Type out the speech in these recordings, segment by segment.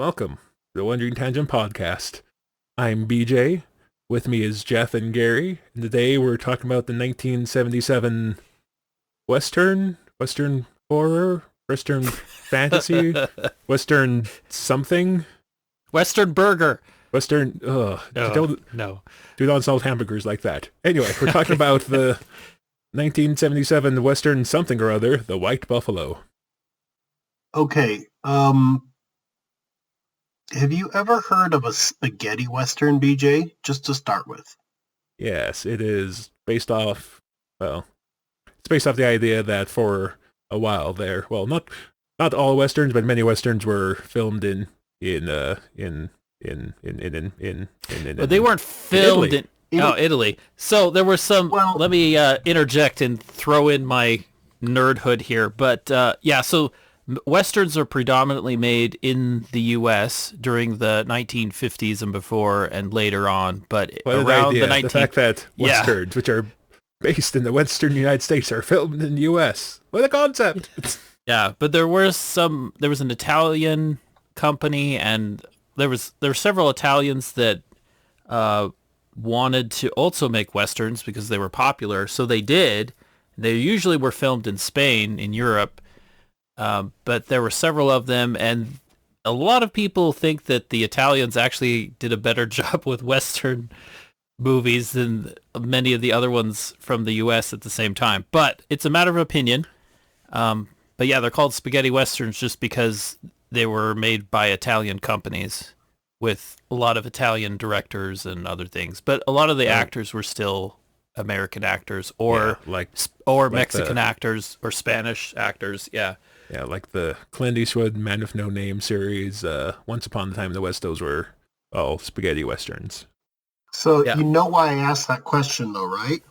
welcome to the Wandering Tangent Podcast. I'm BJ. With me is Jeff and Gary. And today we're talking about the 1977 Western horror, Western fantasy, Western something, Western burger. Western. No. Do not salt hamburgers like that. Anyway, we're talking about the 1977 Western something or other, The White Buffalo. Okay, have you ever heard of a spaghetti western, BJ? Just to start with. Yes, it is based off, it's based off the idea that for a while there, not all westerns, but many westerns were filmed in But they weren't filmed in Italy. So there were some. Well, let me interject and throw in my nerdhood here. But so westerns are predominantly made in the U.S. during the 1950s and before, and later on. But around the fact that westerns, which are based in the Western United States, are filmed in the U.S. What a concept! Yeah, but there were an Italian company, and there were several Italians that wanted to also make westerns because they were popular. So they did. They usually were filmed in Spain, in Europe, but there were several of them, and a lot of people think that the Italians actually did a better job with western movies than many of the other ones from the U.S. at the same time. But it's a matter of opinion. But yeah, they're called spaghetti westerns just because they were made by Italian companies with a lot of Italian directors and other things. But a lot of the actors were still American actors or Mexican actors or Spanish actors. Yeah. Yeah, like the Clint Eastwood Man with No Name series. Once Upon a Time in the West, those were all spaghetti westerns. So you know why I asked that question, though, right?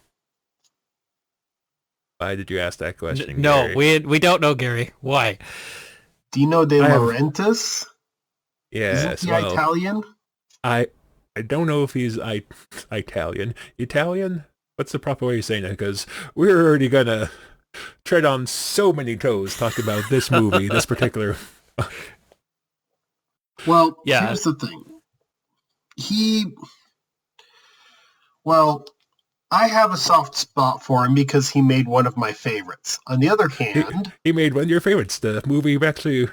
Why did you ask that question, No, Gary? we don't know, Gary. Why? Dino De Laurentiis? Yes. Isn't he Italian? I don't know if he's Italian. Italian? What's the proper way of saying it? Because we're already going to tread on so many toes talking about this movie, this particular... Well, here's the thing. I have a soft spot for him because he made one of my favorites. On the other hand... He made one of your favorites. The movie it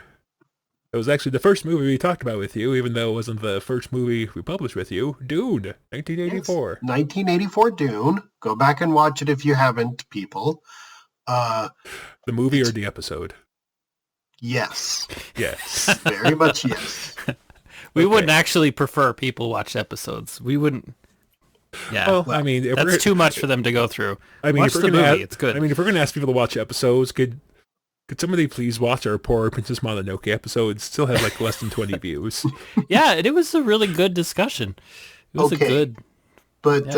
was actually the first movie we talked about with you, even though it wasn't the first movie we published with you. Dune, 1984. Yes, 1984 Dune. Go back and watch it if you haven't, people. The movie or the episode? Yes. Yes. Very much yes. We wouldn't actually prefer people watch episodes. We wouldn't. Yeah. Well, I mean, that's too much for them to go through. I mean, watch the movie. It's good. I mean, if we're going to ask people to watch episodes, could somebody please watch our poor Princess Mononoke episode? It still had like less than 20 views. Yeah, it was a really good discussion. It was a good... But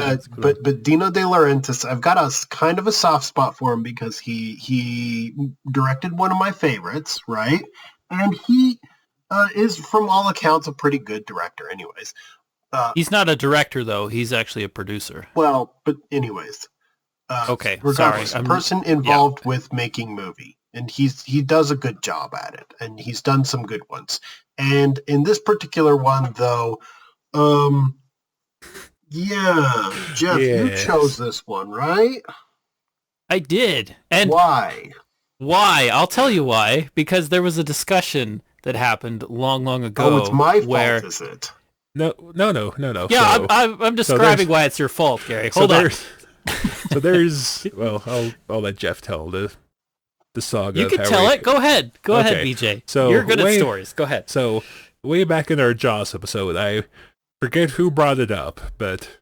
Dino De Laurentiis, I've got a kind of a soft spot for him because he directed one of my favorites, right? And he is, from all accounts, a pretty good director anyways. He's not a director, though. He's actually a producer. Well, but anyways. Okay, regardless, sorry. A person involved with making movie. And he does a good job at it. And he's done some good ones. And in this particular one, though... Yeah, Jeff, you chose this one, right? I did. And why? Why? I'll tell you why. Because there was a discussion that happened long, long ago. Oh, it's my fault, is it? No. Yeah, I'm describing why it's your fault, Gary. Hold on. So there's... Well, I'll let Jeff tell the saga. You can tell it. Go ahead. Go ahead, BJ. So you're good at stories. Go ahead. So way back in our Jaws episode, I forget who brought it up, but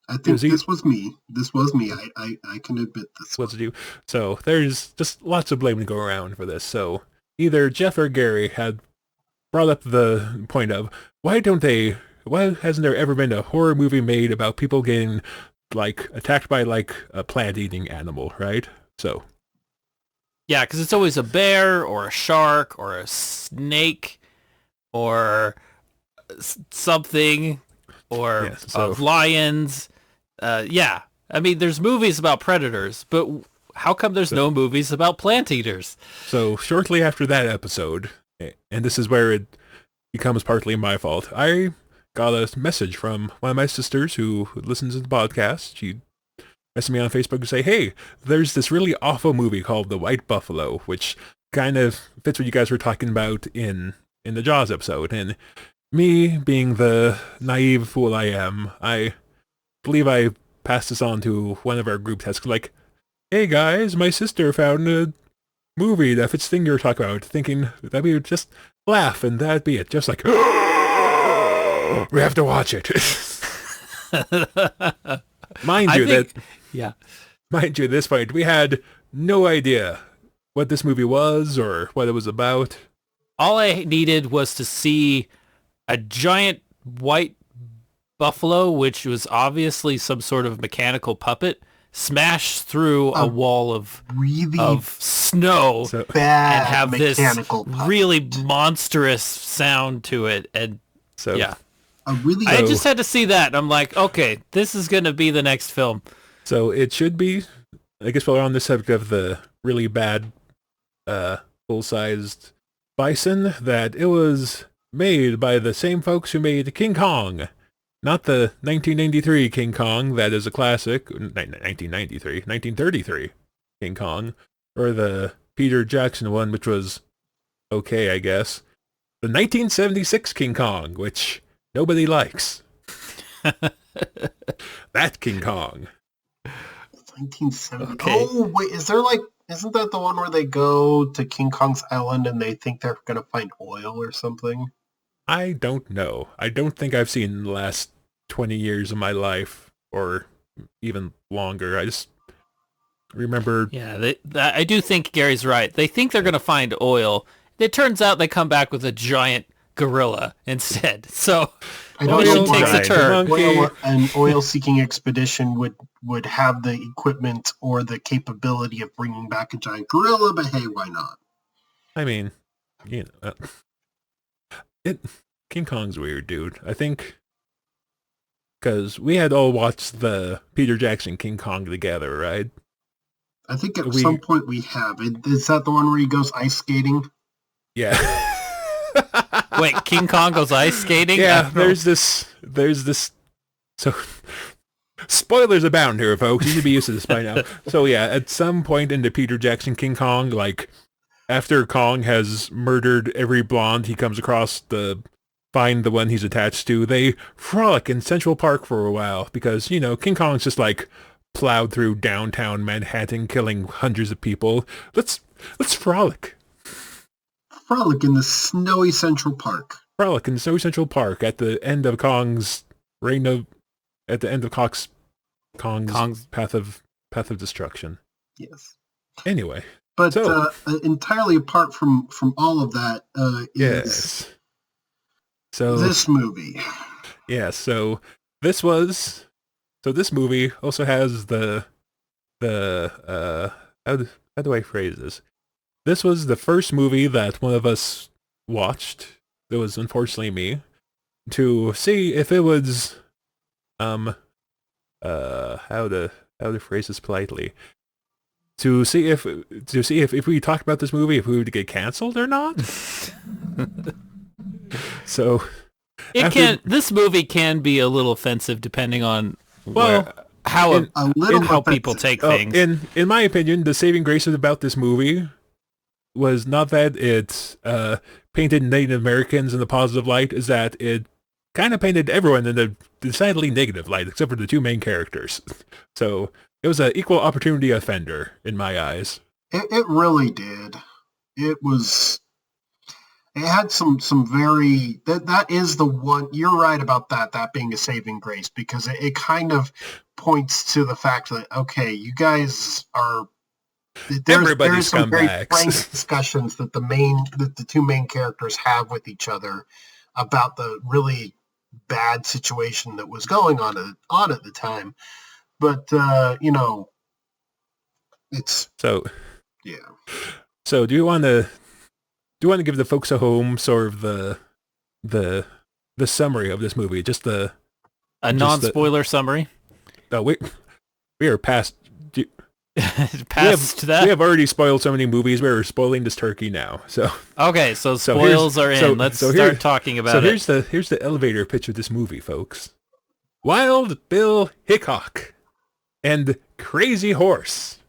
I think this was me. This was me. I can admit this was you. So there's just lots of blame to go around for this. So either Jeff or Gary had brought up the point of why hasn't there ever been a horror movie made about people getting like attacked by like a plant-eating animal, right? So yeah, because it's always a bear or a shark or a snake or something or lions. I mean, there's movies about predators, but how come there's no movies about plant eaters? So shortly after that episode, and this is where it becomes partly my fault. I got a message from one of my sisters who listens to the podcast. She messaged me on Facebook and say, hey, there's this really awful movie called The White Buffalo, which kind of fits what you guys were talking about in the Jaws episode. And me, being the naive fool I am, I believe I passed this on to one of our group tests, like, hey guys, my sister found a movie that fits the thing you're talking about, thinking that we would just laugh and that'd be it. Just like, we have to watch it. Mind you, at this point, we had no idea what this movie was or what it was about. All I needed was to see a giant white buffalo, which was obviously some sort of mechanical puppet, smash through a wall of snow bad and have this puppet. really monstrous sound to it. And I just had to see that. And I'm like, okay, this is going to be the next film. So it should be, I guess while we're on the subject of the really bad full-sized bison, that it was made by the same folks who made King Kong. Not the 1993 King Kong that is a classic, 1933 King Kong, or the Peter Jackson one, which was okay, I guess. The 1976 King Kong, which nobody likes. That King Kong. 1970. Okay. Oh, wait, isn't that the one where they go to King Kong's Island and they think they're going to find oil or something? I don't know. I don't think I've seen the last 20 years of my life, or even longer. I just remember... Yeah, I do think Gary's right. They think they're going to find oil. It turns out they come back with a giant gorilla instead. So it takes a turn. An oil-seeking expedition would have the equipment or the capability of bringing back a giant gorilla, but hey, why not? I mean, King Kong's weird, dude. I think because we had all watched the Peter Jackson King Kong together, right? I think at some point we have. Is that the one where he goes ice skating? Yeah. Wait, King Kong goes ice skating? Yeah, there's this. So, spoilers abound here, folks. You should be used to this by now. So yeah, at some point in the Peter Jackson King Kong, like, after Kong has murdered every blonde he comes across to find the one he's attached to, they frolic in Central Park for a while because, King Kong's just like plowed through downtown Manhattan, killing hundreds of people. Let's frolic. Frolic in the snowy Central Park. Frolic in snowy Central Park at the end of Kong's Kong's path of destruction. Yes. Anyway. But entirely apart from all of that is this movie. Yeah, so this movie also has the how do I phrase this? This was the first movie that one of us watched. It was unfortunately me, to see if it was how to phrase this politely. To see if we talk about this movie, if we would get canceled or not. So this movie can be a little offensive depending on how people take things. In my opinion, the saving grace about this movie was not that it painted Native Americans in a positive light, is that it kind of painted everyone in a decidedly negative light, except for the two main characters. So it was an equal opportunity offender in my eyes. It really did. It had some very, that is the one, you're right about that being a saving grace, because it kind of points to the fact that, okay, you guys are, there's some very frank discussions that the two main characters have with each other about the really bad situation that was going on at the time. But it's yeah. So do you want to give the folks at home sort of the summary of this movie, just non-spoiler summary? No, we are past. Past that. We have already spoiled so many movies. We're spoiling this turkey now. So Okay, so spoils are in. Let's start talking about it. Here's the elevator pitch of this movie, folks. Wild Bill Hickok and Crazy Horse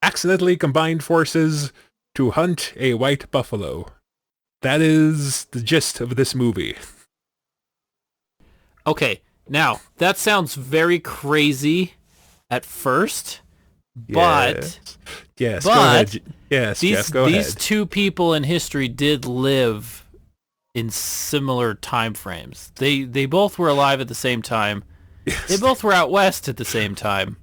accidentally combined forces to hunt a white buffalo. That is the gist of this movie. Okay, now, that sounds very crazy at first, but... Yes, but go ahead. Yes, Jeff, go ahead. These two people in history did live in similar time frames. They both were alive at the same time. Yes. They both were out west at the same time.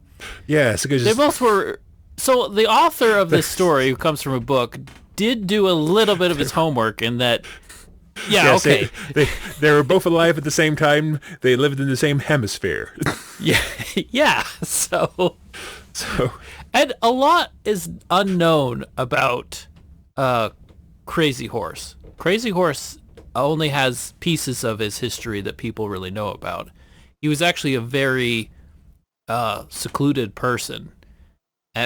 Yes. They both were... So the author of this story, who comes from a book, did do a little bit of his homework in that... Yeah, yes, okay. They were both alive at the same time. They lived in the same hemisphere. Yeah. So, and a lot is unknown about Crazy Horse. Crazy Horse only has pieces of his history that people really know about. He was actually a very secluded person,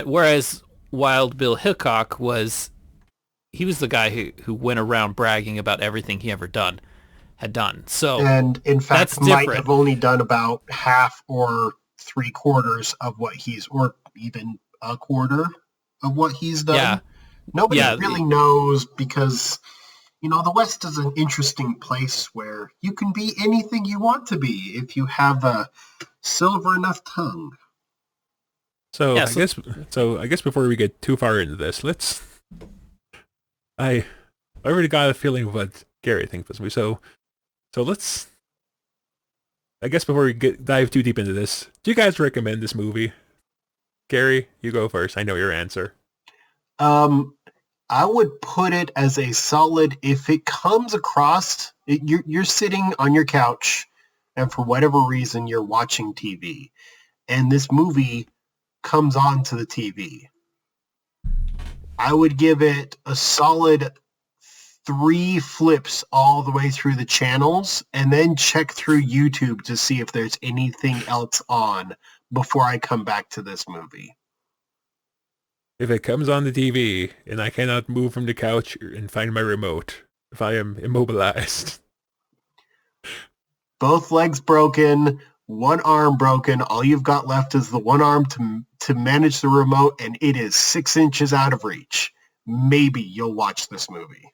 whereas Wild Bill Hickok was... He was the guy who went around bragging about everything he had done. So, and in fact, that's might different. have only done about half or 3/4 of what or even a quarter of what he's done. Yeah. Nobody really knows because, the West is an interesting place where you can be anything you want to be if you have a silver enough tongue. I guess before we get too far into this, I already got a feeling of what Gary thinks of this movie. So let's... I guess before we dive too deep into this, do you guys recommend this movie? Gary, you go first. I know your answer. I would put it as a solid, if it comes across, you're sitting on your couch and for whatever reason you're watching TV and this movie comes on to the TV. I would give it a solid 3 flips all the way through the channels and then check through YouTube to see if there's anything else on before I come back to this movie. If it comes on the TV and I cannot move from the couch and find my remote, if I am immobilized. Both legs broken, one arm broken, all you've got left is the one arm to manage the remote, and it is 6 inches out of reach. Maybe you'll watch this movie.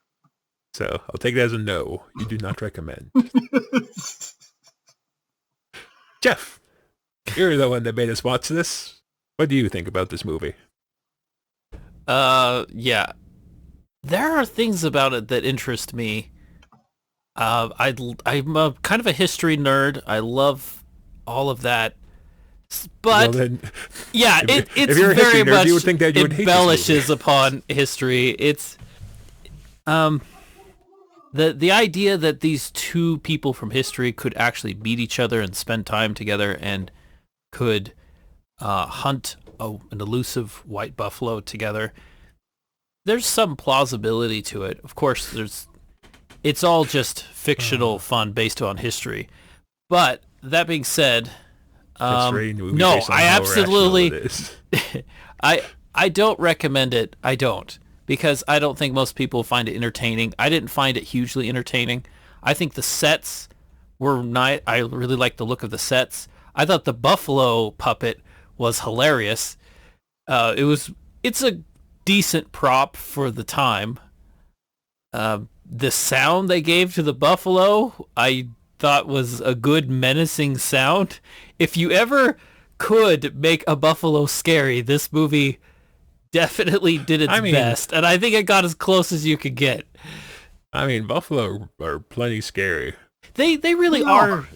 So I'll take it as a no. You do not recommend. Jeff, you're the one that made us watch this. What do you think about this movie? Yeah. There are things about it that interest me. I'm a kind of a history nerd. I love all of that. But then, yeah, it's very nerd, much you would think that you would hate embellishes upon history. It's the idea that these two people from history could actually meet each other and spend time together and could hunt an elusive white buffalo together. There's some plausibility to it. Of course, it's all just fictional fun based on history. But that being said, no, I absolutely, I don't recommend it. I don't, because I don't think most people find it entertaining. I didn't find it hugely entertaining. I think the sets were nice. I really liked the look of the sets. I thought the buffalo puppet was hilarious. It's a decent prop for the time. The sound they gave to the buffalo, I thought was a good menacing sound. If you ever could make a buffalo scary, this movie definitely did its best, and I think it got as close as you could get. I mean, buffalo are plenty scary. They really are.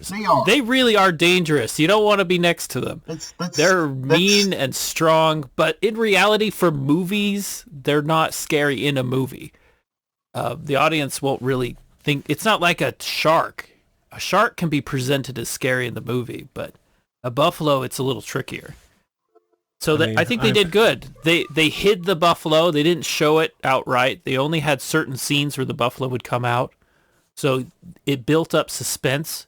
They really are dangerous. You don't want to be next to them. They're mean and strong, but in reality, for movies, they're not scary in a movie. The audience won't really think... It's not like a shark. A shark can be presented as scary in the movie, but a buffalo, it's a little trickier. So I think they did good. They hid the buffalo. They didn't show it outright. They only had certain scenes where the buffalo would come out. So it built up suspense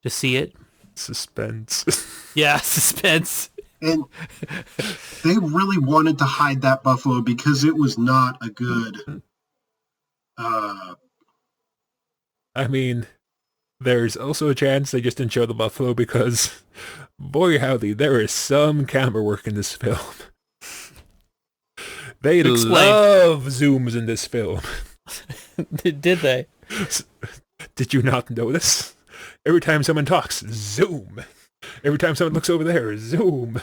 to see it. Suspense. Yeah, suspense. And they really wanted to hide that buffalo because it was not a good. I mean, there's also a chance they just didn't show the buffalo because, boy howdy, there is some camera work in this film. They love zooms in this film. Did they? Did you not notice? Every time someone talks, zoom. Every time someone looks over there, zoom.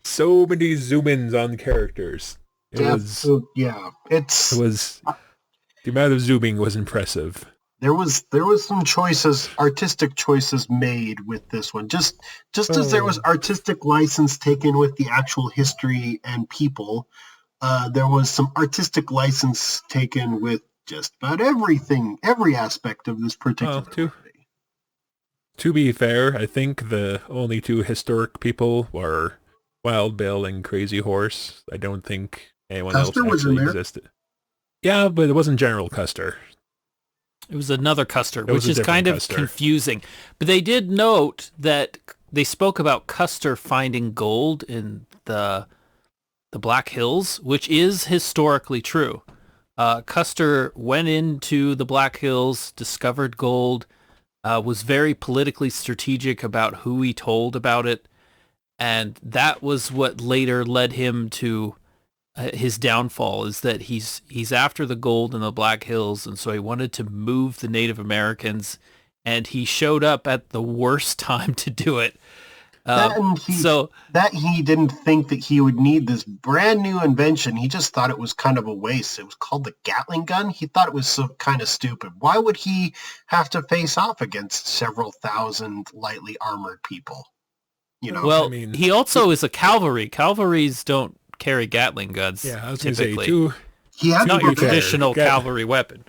So many zoom-ins on characters. It was the amount of zooming was impressive. There was some choices, artistic choices made with this one. Just as there was artistic license taken with the actual history and people, there was some artistic license taken with just about everything, every aspect of this particular movie. To be fair, I think the only two historic people were Wild Bill and Crazy Horse. I don't think anyone Custer else actually existed. Yeah, but it wasn't General Custer. It was another Custer, which is kind of confusing. But they did note that they spoke about Custer finding gold in the Black Hills, which is historically true. Custer went into the Black Hills, discovered gold, was very politically strategic about who he told about it, and that was what later led him to his downfall, is that he's after the gold in the Black Hills, and so he wanted to move the Native Americans, and he showed up at the worst time to do it. That he didn't think that he would need this brand new invention. He just thought it was kind of a waste. It was called the Gatling gun. He thought it was so kind of stupid. Why would he have to face off against several thousand lightly armored people? You know. Well, he also is a cavalry. Cavalries don't carry Gatling guns. Yeah, I was going to say it's not your traditional cavalry weapon.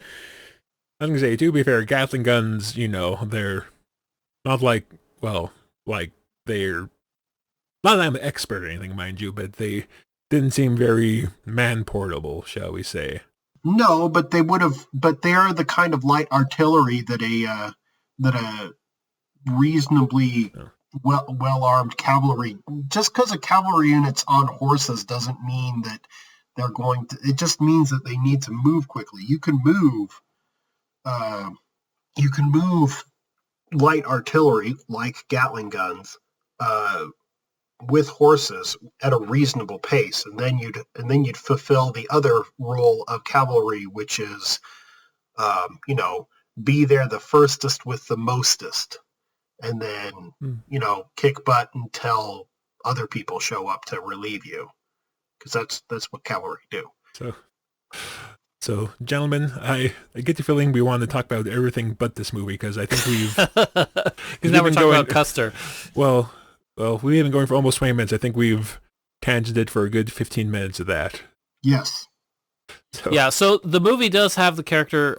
I was going to say, to be fair, Gatling guns, they're not like they're not that I'm an expert or anything, mind you, but they didn't seem very man-portable, shall we say. No, but they would have. But they are the kind of light artillery that a reasonably well-armed cavalry. Just because a cavalry unit's on horses doesn't mean that they're going to. It just means that they need to move quickly. You can move. You can move light artillery like Gatling guns with horses at a reasonable pace, and then you'd fulfill the other role of cavalry, which is be there the firstest with the mostest, and then kick butt until other people show up to relieve you, because that's what cavalry do. So, gentlemen, I get the feeling we want to talk about everything but this movie, because I think we've... Because now we're talking about Custer. Well, we've been going for almost 20 minutes. I think we've tangented for a good 15 minutes of that. Yes. So the movie does have the character,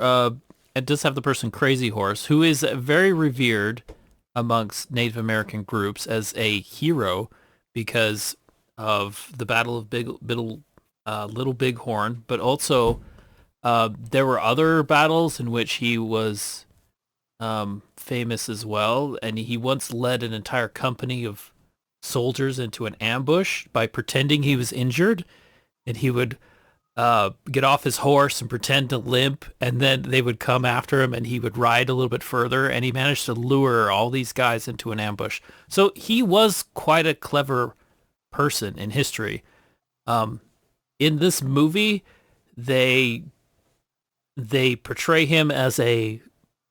it does have the person Crazy Horse, who is very revered amongst Native American groups as a hero because of the Battle of Little Bighorn, but also... there were other battles in which he was famous as well, and he once led an entire company of soldiers into an ambush by pretending he was injured, and he would get off his horse and pretend to limp, and then they would come after him, and he would ride a little bit further, and he managed to lure all these guys into an ambush. So he was quite a clever person in history. In this movie, they portray him as a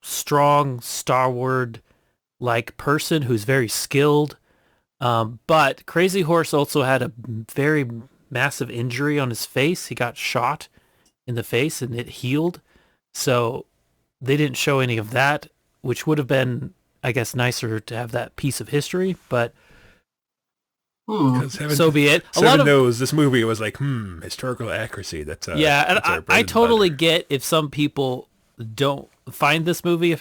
strong, stalwart-like person who's very skilled. But Crazy Horse also had a very massive injury on his face. He got shot in the face and it healed. So they didn't show any of that, which would have been, I guess, nicer to have that piece of history. But so be it. Seven knows this movie was like, historical accuracy. That's and I totally get if some people don't find this movie.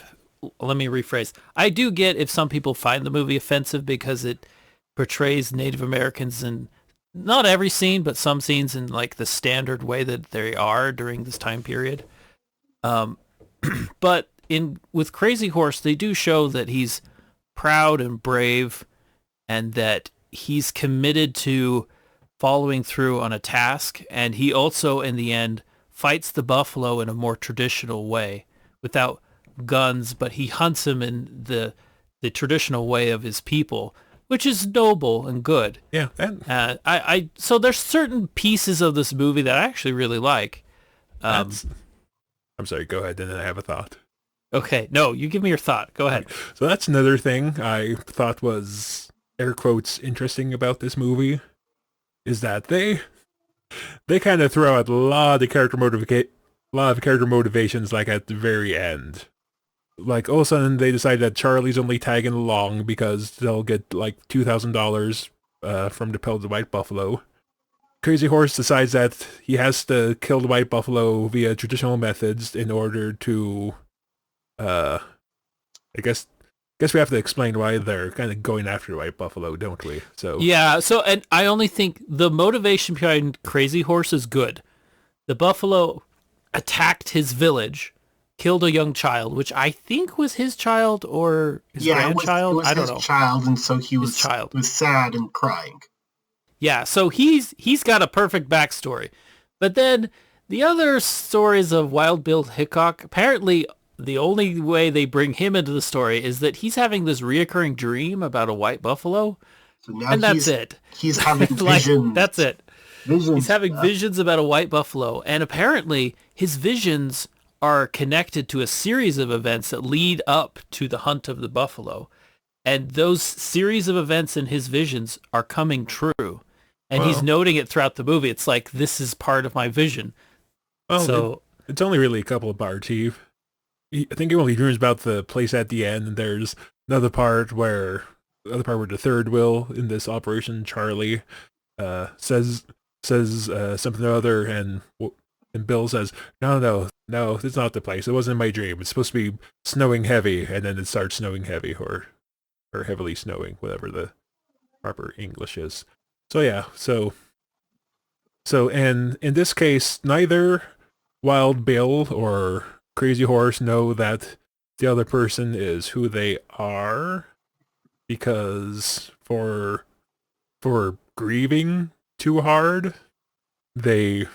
Let me rephrase. I do get if some people find the movie offensive because it portrays Native Americans in not every scene, but some scenes in like the standard way that they are during this time period. But with Crazy Horse, they do show that he's proud and brave, and that he's committed to following through on a task, and he also, in the end, fights the buffalo in a more traditional way without guns, but he hunts him in the traditional way of his people, which is noble and good. Yeah. So there's certain pieces of this movie that I actually really like. I'm sorry, go ahead, and then I have a thought. Okay, no, you give me your thought. Go ahead. So that's another thing I thought was, air quotes, interesting about this movie, is that they kind of throw out a lot of character motivations, like at the very end. Like, all of a sudden, they decide that Charlie's only tagging along because they'll get, like, $2,000 from the pelt of the white buffalo. Crazy Horse decides that he has to kill the white buffalo via traditional methods in order to, I guess we have to explain why they're kind of going after the white buffalo, don't we? So yeah, and I only think the motivation behind Crazy Horse is good. The buffalo attacked his village, killed a young child, which I think was his child or his grandchild. It was I don't his know. child, and so he was sad and crying. Yeah, so he's got a perfect backstory. But then the other stories of Wild Bill Hickok, apparently the only way they bring him into the story is that he's having this reoccurring dream about a white buffalo. So now and that's it. He's having visions. That's it. Visions. He's having visions about a white buffalo. And apparently his visions are connected to a series of events that lead up to the hunt of the buffalo. And those series of events in his visions are coming true. And he's noting it throughout the movie. It's like, this is part of my vision. Well, so it's only really a couple of parts. I think he only dreams about the place at the end, and there's another part where the third wheel in this Operation Charlie says something or other, and Bill says, no, it's not the place. It wasn't my dream. It's supposed to be snowing heavy, and then it starts snowing heavy, or heavily snowing, whatever the proper English is. So yeah, so and in this case, neither Wild Bill or Crazy Horse know that the other person is who they are, because for grieving too hard, they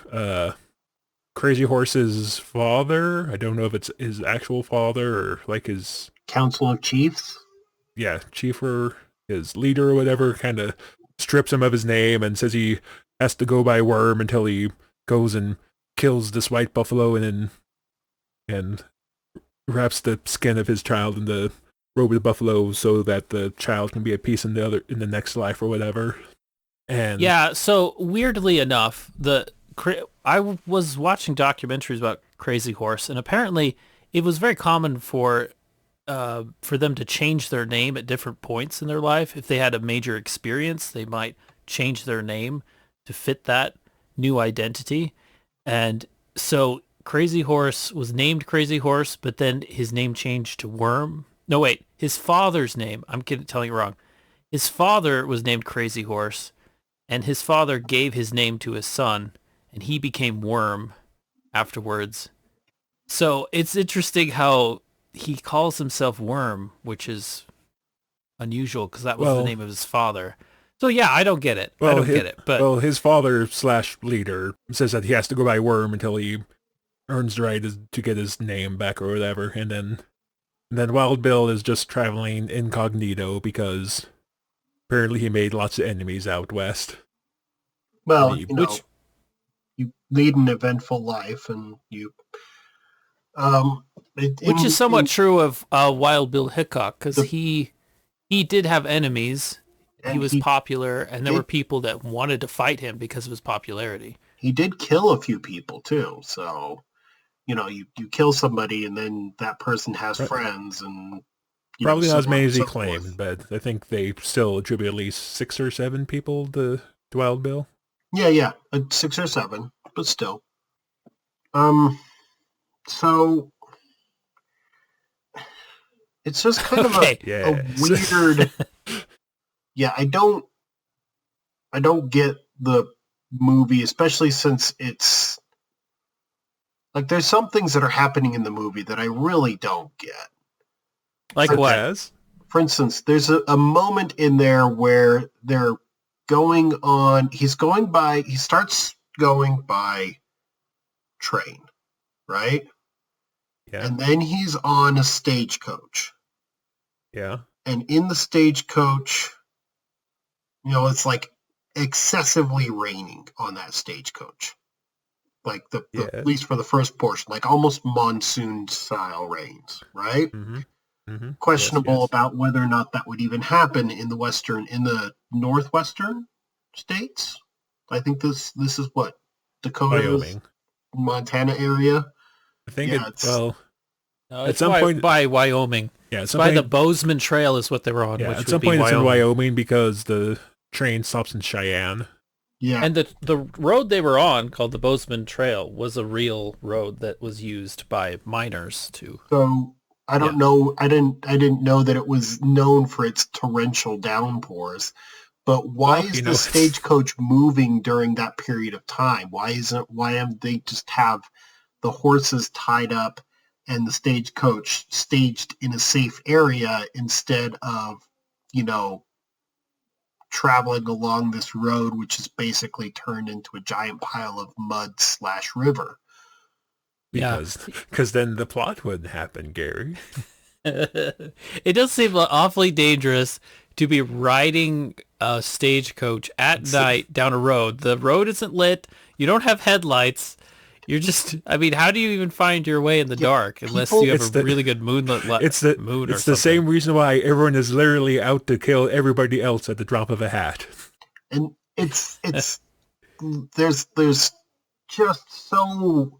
Crazy Horse's father, I don't know if it's his actual father or like his Council of Chiefs, chief or his leader or whatever, kind of strips him of his name and says he has to go by Worm until he goes and kills this white buffalo and wraps the skin of his child in the robe of the buffalo so that the child can be at peace in the next life or whatever. And yeah, so weirdly enough, I was watching documentaries about Crazy Horse, and apparently it was very common for them to change their name at different points in their life. If they had a major experience, they might change their name to fit that new identity. And so Crazy Horse was named Crazy Horse, but then his name changed to Worm. No, wait, his father's name, I'm telling you wrong. His father was named Crazy Horse, and his father gave his name to his son, and he became Worm afterwards. So it's interesting how he calls himself Worm, which is unusual because that was the name of his father. So yeah, I don't get it. I don't get it. But his father / leader says that he has to go by Worm until he earns the right to get his name back or whatever, and then Wild Bill is just traveling incognito because apparently he made lots of enemies out west. Well, you lead an eventful life, and you which is somewhat true of Wild Bill Hickok, because he did have enemies. He was popular, and there were people that wanted to fight him because of his popularity. He did kill a few people too, so you kill somebody, and then that person has friends, and probably not as many as he claimed, but I think they still attribute at least 6 or 7 people to Wild Bill. Yeah, 6 or 7, but still. So it's just kind of a weird. Yeah, I don't get the movie, especially since it's like there's some things that are happening in the movie that I really don't get. Like what? For instance, there's a moment in there where they're starts going by train, right? Yeah. And then he's on a stagecoach. Yeah. And in the stagecoach, it's like excessively raining on that stagecoach. Like at least for the first portion, like almost monsoon style rains, right? Mm-hmm. Mm-hmm. Questionable about whether or not that would even happen in the northwestern states. I think this is what Dakota, Wyoming, Montana area. I think Yeah, No, at some point by Wyoming. Yeah, it's by the Bozeman Trail is what they were on. Yeah, which at some would be point it's in Wyoming. Wyoming because the train stops in Cheyenne. Yeah, And the road they were on, called the Bozeman Trail, was a real road that was used by miners too. So I don't know. I didn't know that it was known for its torrential downpours. But why is the stagecoach moving during that period of time? Why haven't they just have the horses tied up and the stagecoach staged in a safe area instead of, traveling along this road, which is basically turned into a giant pile of mud/river? Because then the plot wouldn't happen, Gary. It does seem awfully dangerous to be riding a stagecoach at night down a road. The road isn't lit. You don't have headlights. You're just, how do you even find your way in the dark unless you have a really good moonlit moon or something? It's the same reason why everyone is literally out to kill everybody else at the drop of a hat. And it's there's just so.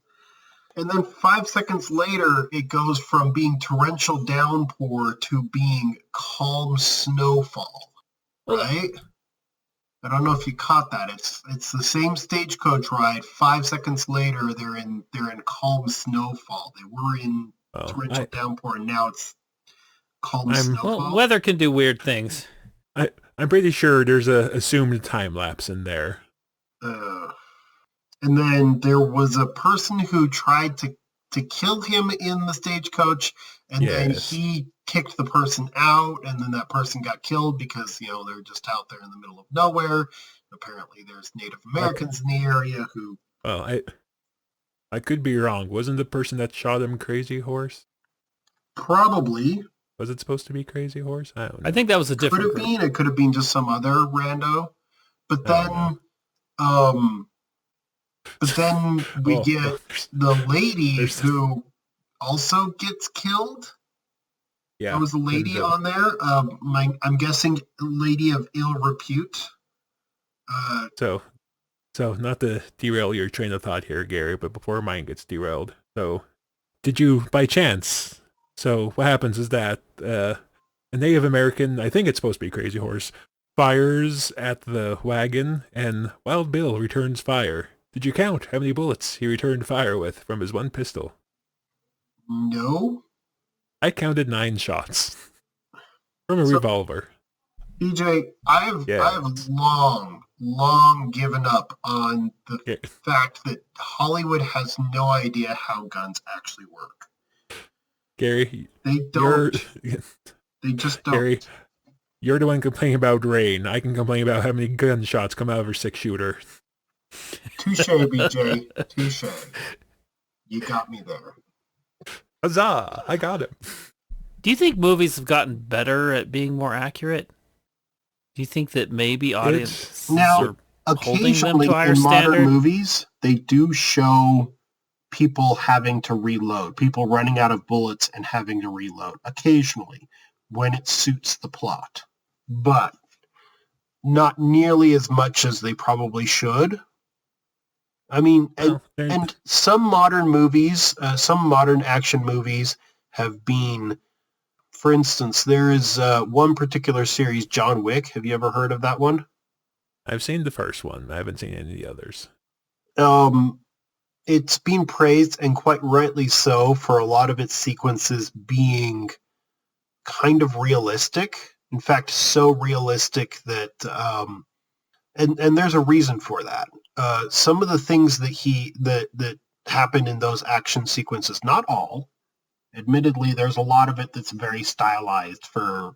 And then 5 seconds later, it goes from being torrential downpour to being calm snowfall, right? I don't know if you caught that. It's the same stagecoach ride. 5 seconds later, they're in calm snowfall. They were in torrential downpour, and now it's calm snowfall. Well, weather can do weird things. I'm pretty sure there's a assumed time lapse in there. And then there was a person who tried to kill him in the stagecoach, and then he kicked the person out, and then that person got killed because, they're just out there in the middle of nowhere. Apparently there's Native Americans in the area who... Well, I could be wrong. Wasn't the person that shot him Crazy Horse? Probably. Was it supposed to be Crazy Horse? I don't know. I think that was a different group. It could have been just some other rando. But then... But then we get the lady who also gets killed. Yeah, there was a lady on there. I'm guessing lady of ill repute. So not to derail your train of thought here, Gary, but before mine gets derailed. So, did you by chance? So what happens is that a Native American, I think it's supposed to be Crazy Horse, fires at the wagon, and Wild Bill returns fire. Did you count how many bullets he returned fire with from his one pistol? No. I counted 9 shots from a revolver. BJ, I have long given up on the fact that Hollywood has no idea how guns actually work. Gary, they don't. They just don't. Gary, you're the one complaining about rain. I can complain about how many gunshots come out of a 6-shooter. Touche, BJ. Touche. You got me there. Huzzah! I got it. Do you think movies have gotten better at being more accurate? Do you think that maybe audiences are holding them to higher in modern standard? movies, they do show people having to reload, people running out of bullets and having to reload occasionally when it suits the plot, but not nearly as much as they probably should. I mean, and some modern movies, some modern action movies have been, for instance, there is one particular series, John Wick. Have you ever heard of that one? I've seen the first one. I haven't seen any of the others. It's been praised, and quite rightly so, for a lot of its sequences being kind of realistic. In fact, so realistic that, and there's a reason for that. Some of the things that happen in those action sequences, not all, Admittedly, there's a lot of it that's very stylized for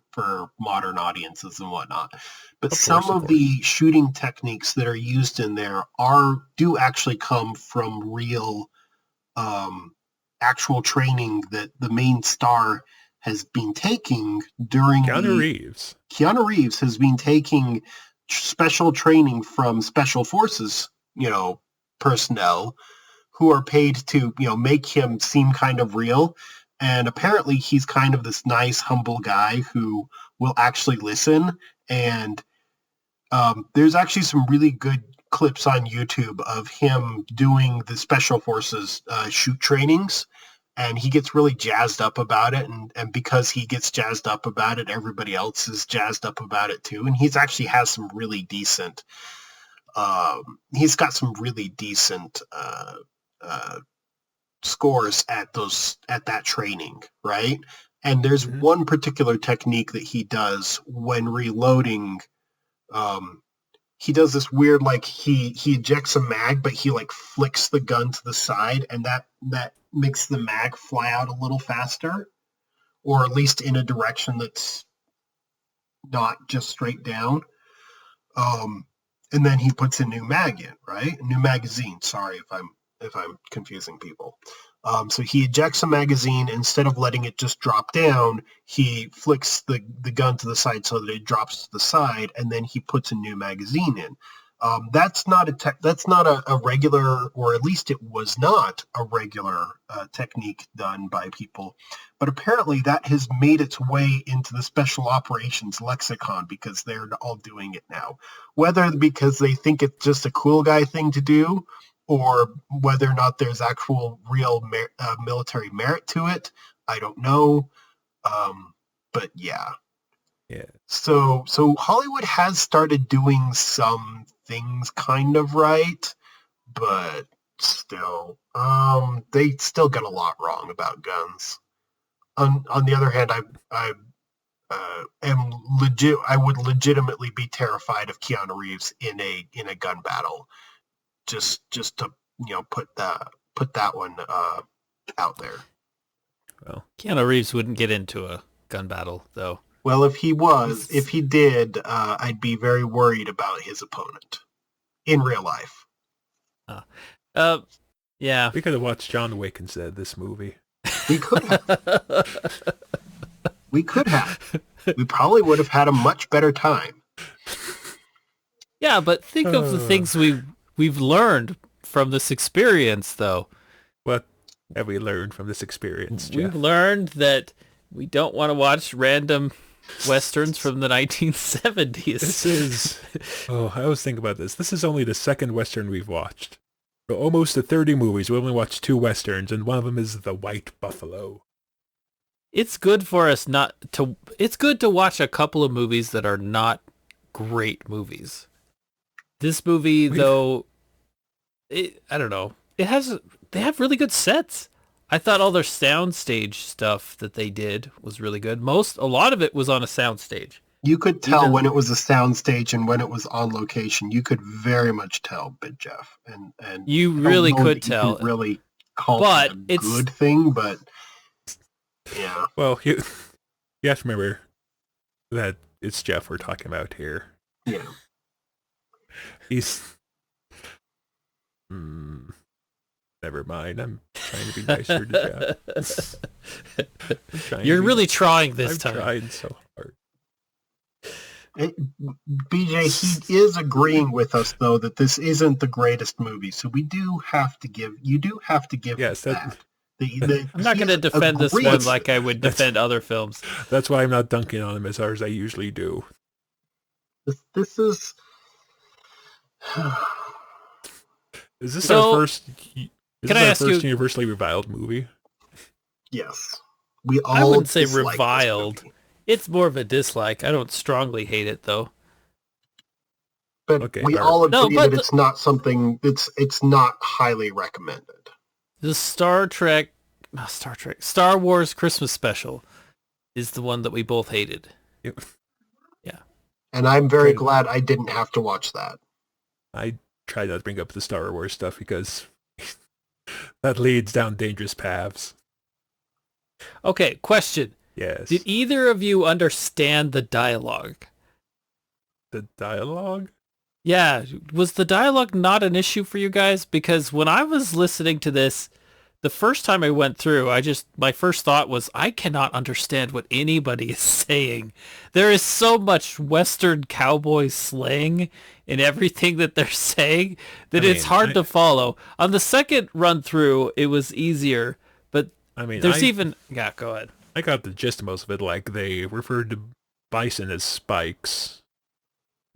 modern audiences and whatnot. But some of the shooting techniques that are used in there do actually come from real actual training that the main star has been taking during Keanu Reeves has been taking special training from special forces, personnel who are paid to, make him seem kind of real. And apparently he's kind of this nice, humble guy who will actually listen. And there's actually some really good clips on YouTube of him doing the special forces shoot trainings. And he gets really jazzed up about it. And because he gets jazzed up about it, everybody else is jazzed up about it too. And he's actually has some really decent, he's got some really decent scores at that training, right? And there's one particular technique that he does when reloading. He does this weird, like he ejects a mag, but he like flicks the gun to the side, and that makes the mag fly out a little faster, or at least in a direction that's not just straight down. And then he puts a new mag in, right? A new magazine. Sorry if I'm confusing people. So he ejects a magazine. Instead of letting it just drop down, he flicks the gun to the side so that it drops to the side, and then he puts a new magazine in. That's not a regular, or at least it was not a regular technique done by people. But apparently that has made its way into the special operations lexicon because they're all doing it now. Whether because they think it's just a cool guy thing to do, or whether or not there's actual real military merit to it, I don't know. But yeah. So Hollywood has started doing some things kind of right, but still, they still get a lot wrong about guns. On the other hand, I would legitimately be terrified of Keanu Reeves in a gun battle. Just to put that one out there. Well, Keanu Reeves wouldn't get into a gun battle, though. Well, if he did, I'd be very worried about his opponent in real life. Yeah. We could have watched John Wick instead of this movie. We could have. We probably would have had a much better time. Yeah, but think of the things we've learned from this experience, though. What have we learned from this experience, Jeff? We've learned that we don't want to watch random Westerns from the 1970s. I was thinking about this. This is only the second Western we've watched. For almost the 30 movies, we only watched 2 Westerns, and one of them is The White Buffalo. It's good for us it's good to watch a couple of movies that are not great movies. This movie, though, I don't know. They have really good sets. I thought all their soundstage stuff that they did was really good. A lot of it was on a soundstage. You could tell when it was a soundstage and when it was on location. You could very much tell, Big Jeff, and you really could tell. Really call it a good thing, but yeah. Well, you have to remember that it's Jeff we're talking about here. Yeah. He's. Never mind. I'm trying to be nicer to Jeff. You're really trying this time. I'm trying so hard. BJ, he is agreeing with us though that this isn't the greatest movie, so you do have to give yes, that. I'm not going to defend this one like I would defend other films. That's why I'm not dunking on him as hard as I usually do. This is. Is this our first? Can I ask you? Universally reviled movie? Yes, I wouldn't say reviled. It's more of a dislike. I don't strongly hate it though. But we all agree that it's not something. It's not highly recommended. The Star Wars Christmas special is the one that we both hated. Yep. Yeah. And I'm very glad I didn't have to watch that. I try not to bring up the Star Wars stuff because that leads down dangerous paths. Okay, question. Yes. Did either of you understand the dialogue? The dialogue? Yeah, was the dialogue not an issue for you guys? Because when I was listening to this, the first time I went through, my first thought was, I cannot understand what anybody is saying. There is so much Western cowboy slang in everything that they're saying that it's hard to follow. On the second run through, it was easier, but yeah, go ahead. I got the gist of most of it, like they referred to bison as spikes.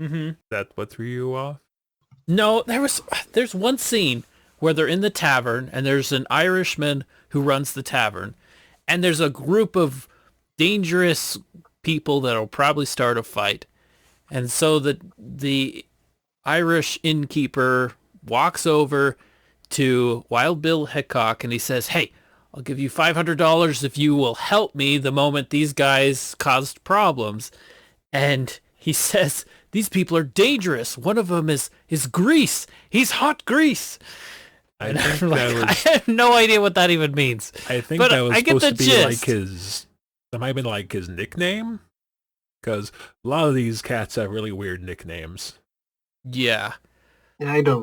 Mm-hmm. That what threw you off? No, there's one scene where they're in the tavern and there's an Irishman who runs the tavern, and there's a group of dangerous people that'll probably start a fight. And so the Irish innkeeper walks over to Wild Bill Hickok and he says, "Hey, I'll give you $500 if you will help me the moment these guys caused problems." And he says, "These people are dangerous. One of them is grease. He's hot grease." I have no idea what that even means. I think but that was I get supposed the to be gist. like that might have been like his nickname. Because a lot of these cats have really weird nicknames. Yeah. I don't.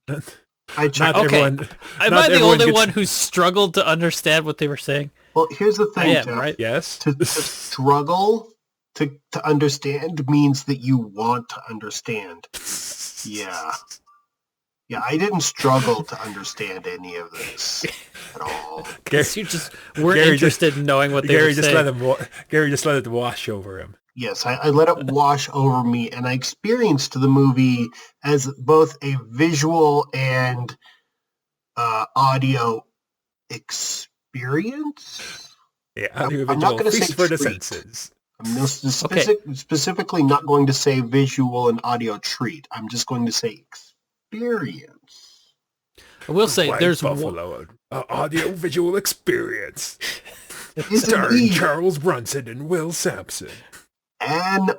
But, I checked. Okay. Everyone, Am I the only one who struggled to understand what they were saying? Well, here's the thing, Jeff. Right? Yes. To struggle to understand means that you want to understand. Yeah. Yeah, I didn't struggle to understand any of this at all. Because you just weren't interested in knowing what they were saying. Gary just let it wash over him. Yes, I let it wash over me, and I experienced the movie as both a visual and audio experience. Yeah, I'm not going to say for the senses. I'm specifically not going to say visual and audio treat. I'm just going to say experience. I will say there's Buffalo, audio visual experience. Is starring indeed Charles Bronson and Will Sampson. And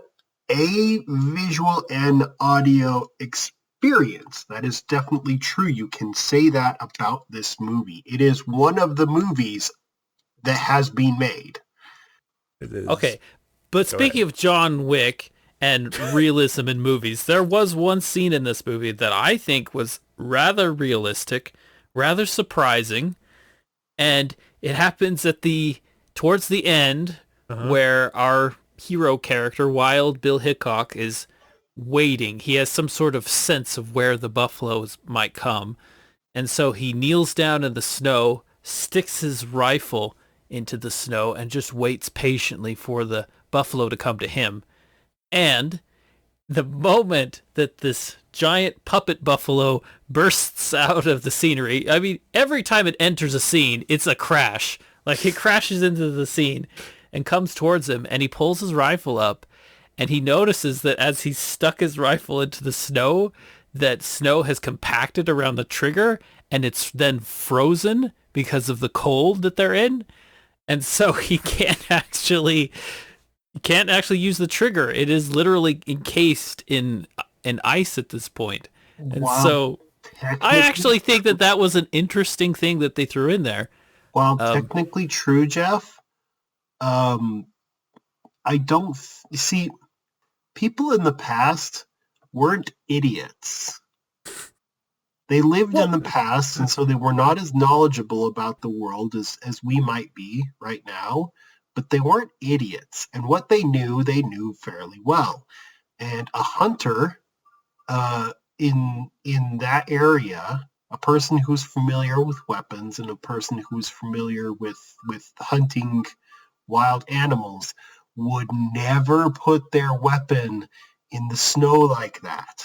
a visual and audio experience. That is definitely true. You can say that about this movie. It is one of the movies that has been made. Okay, but speaking of John Wick and realism in movies, there was one scene in this movie that I think was rather realistic, rather surprising, and it happens towards the end where our hero character, Wild Bill Hickok, is waiting. He has some sort of sense of where the buffaloes might come, and so he kneels down in the snow, sticks his rifle into the snow, and just waits patiently for the buffalo to come to him. And the moment that this giant puppet buffalo bursts out of the scenery, I mean, every time it enters a scene, it's a crash. Like, it crashes into the scene and comes towards him, and he pulls his rifle up, and he notices that as he stuck his rifle into the snow, that snow has compacted around the trigger, and it's then frozen because of the cold that they're in. And so he can't actually use the trigger. It is literally encased in ice at this point. And so I actually think that was an interesting thing that they threw in there. While technically true, Jeff, I don't see people in the past weren't idiots. They lived in the past, and so they were not as knowledgeable about the world as we might be right now, but they weren't idiots. And what they knew fairly well. And a hunter in that area, a person who's familiar with weapons and a person who's familiar with hunting wild animals would never put their weapon in the snow like that.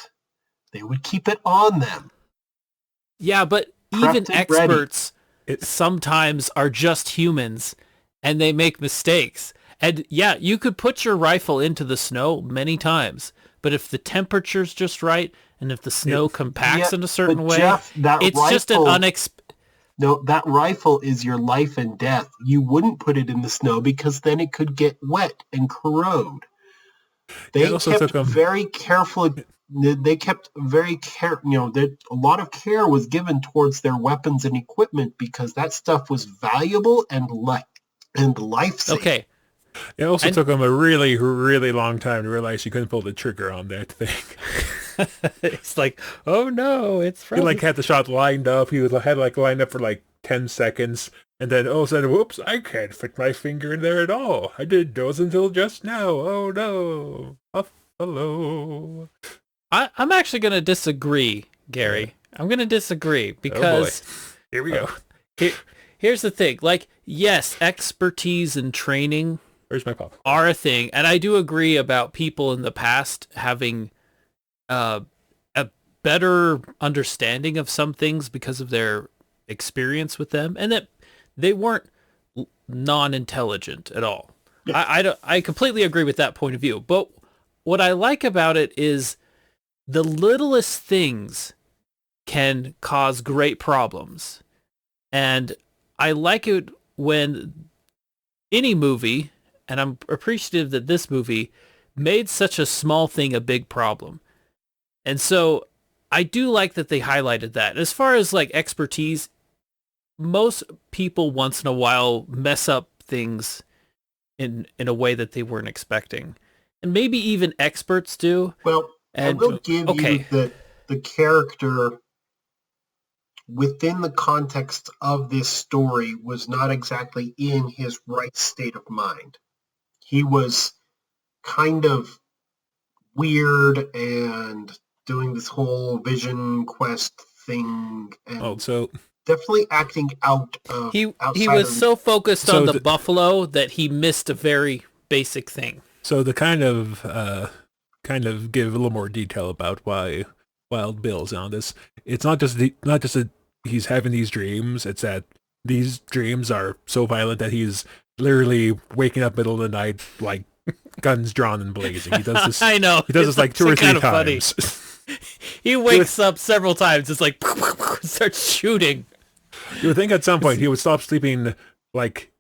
They would keep it on them. Yeah, but even experts sometimes are just humans and they make mistakes. And yeah, you could put your rifle into the snow many times, but if the temperature's just right and if the snow compacts in a certain way, Jeff, it's just an unexpected... No, that rifle is your life and death. You wouldn't put it in the snow because then it could get wet and corrode. They kept very careful. They kept very a lot of care was given towards their weapons and equipment because that stuff was valuable and and life-saving. Okay. It also took him a really, really long time to realize he couldn't pull the trigger on that thing. It's like, oh no, it's He like had the shot lined up. He had like lined up for like 10 seconds. And then all of a sudden, whoops, I can't fit my finger in there at all. I did those until just now. Oh no. Buffalo. I'm actually going to disagree, Gary. I'm going to disagree because... Oh boy. Here we go. Here's the thing. Like, yes, expertise and training Where's my pop? are a thing. And I do agree about people in the past having a better understanding of some things because of their experience with them, and that they weren't non-intelligent at all. Yeah. I completely agree with that point of view. But what I like about it is the littlest things can cause great problems. And I like it when any movie, and I'm appreciative that this movie made such a small thing a big problem. And so I do like that they highlighted that. As far as like expertise, most people once in a while mess up things in a way that they weren't expecting. And maybe even experts do. Well, I will give you that the character within the context of this story was not exactly in his right state of mind. He was kind of weird and doing this whole vision quest thing, and definitely acting out of. He was so focused on the buffalo that he missed a very basic thing. So to kind of give a little more detail about why Wild Bill's on this, it's not just that he's having these dreams. It's that these dreams are so violent that he's literally waking up middle of the night, like guns drawn and blazing. He does this. I know. He does this like 2 or 3 times. He wakes up several times. It's like starts shooting. You would think at some point he would stop sleeping. Like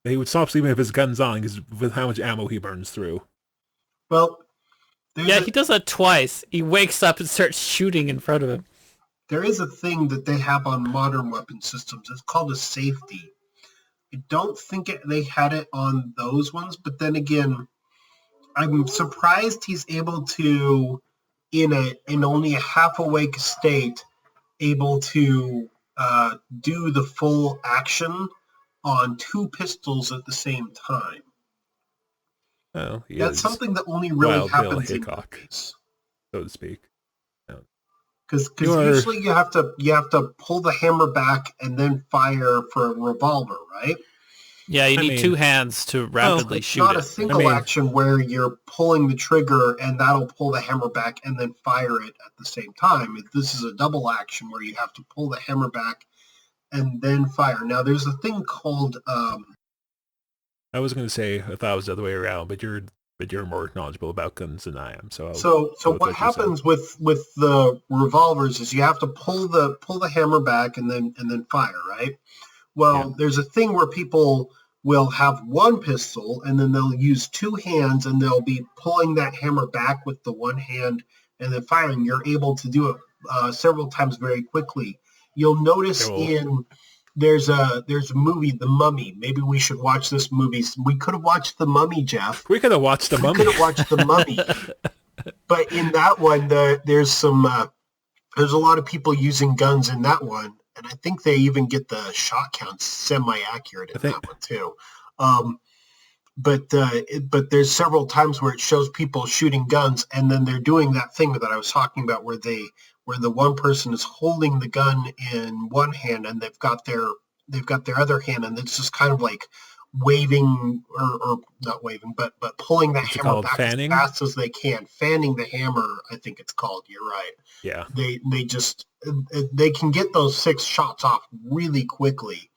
he would stop sleeping if his gun's on, because with how much ammo he burns through. Well, he does that twice. He wakes up and starts shooting in front of him. There is a thing that they have on modern weapon systems. It's called a safety. I don't think they had it on those ones, but then again, I'm surprised he's able to, in only a half awake state, able to do the full action on 2 pistols at the same time. Oh, that's something that only really happens in movies, so to speak. Because usually you have to pull the hammer back and then fire for a revolver, right? Yeah, you need 2 hands to rapidly shoot it. It's not a single action where you're pulling the trigger and that'll pull the hammer back and then fire it at the same time. This is a double action where you have to pull the hammer back and then fire. Now, there's a thing called... I was going to say I thought it was the other way around, but you're more knowledgeable about guns than I am. So what happens with the revolvers is you have to pull the hammer back and then fire, right? Well, there's a thing where people will have 1 pistol and then they'll use 2 hands and they'll be pulling that hammer back with the 1 hand and then firing. You're able to do it several times very quickly. You'll notice there's a movie, The Mummy.Maybe we should watch this movie. We could have watched The Mummy, Jeff. We could have watched The Mummy. We could have watched The Mummy. But in that one, there's a lot of people using guns in that one. And I think they even get the shot counts semi-accurate in that one too. But there's several times where it shows people shooting guns, and then they're doing that thing that I was talking about, where the one person is holding the gun in one hand and they've got their other hand, and it's just kind of like waving or not waving, but pulling the hammer back as fast as they can. Fanning the hammer, I think it's called. You're right. Yeah. They can get those 6 shots off really quickly,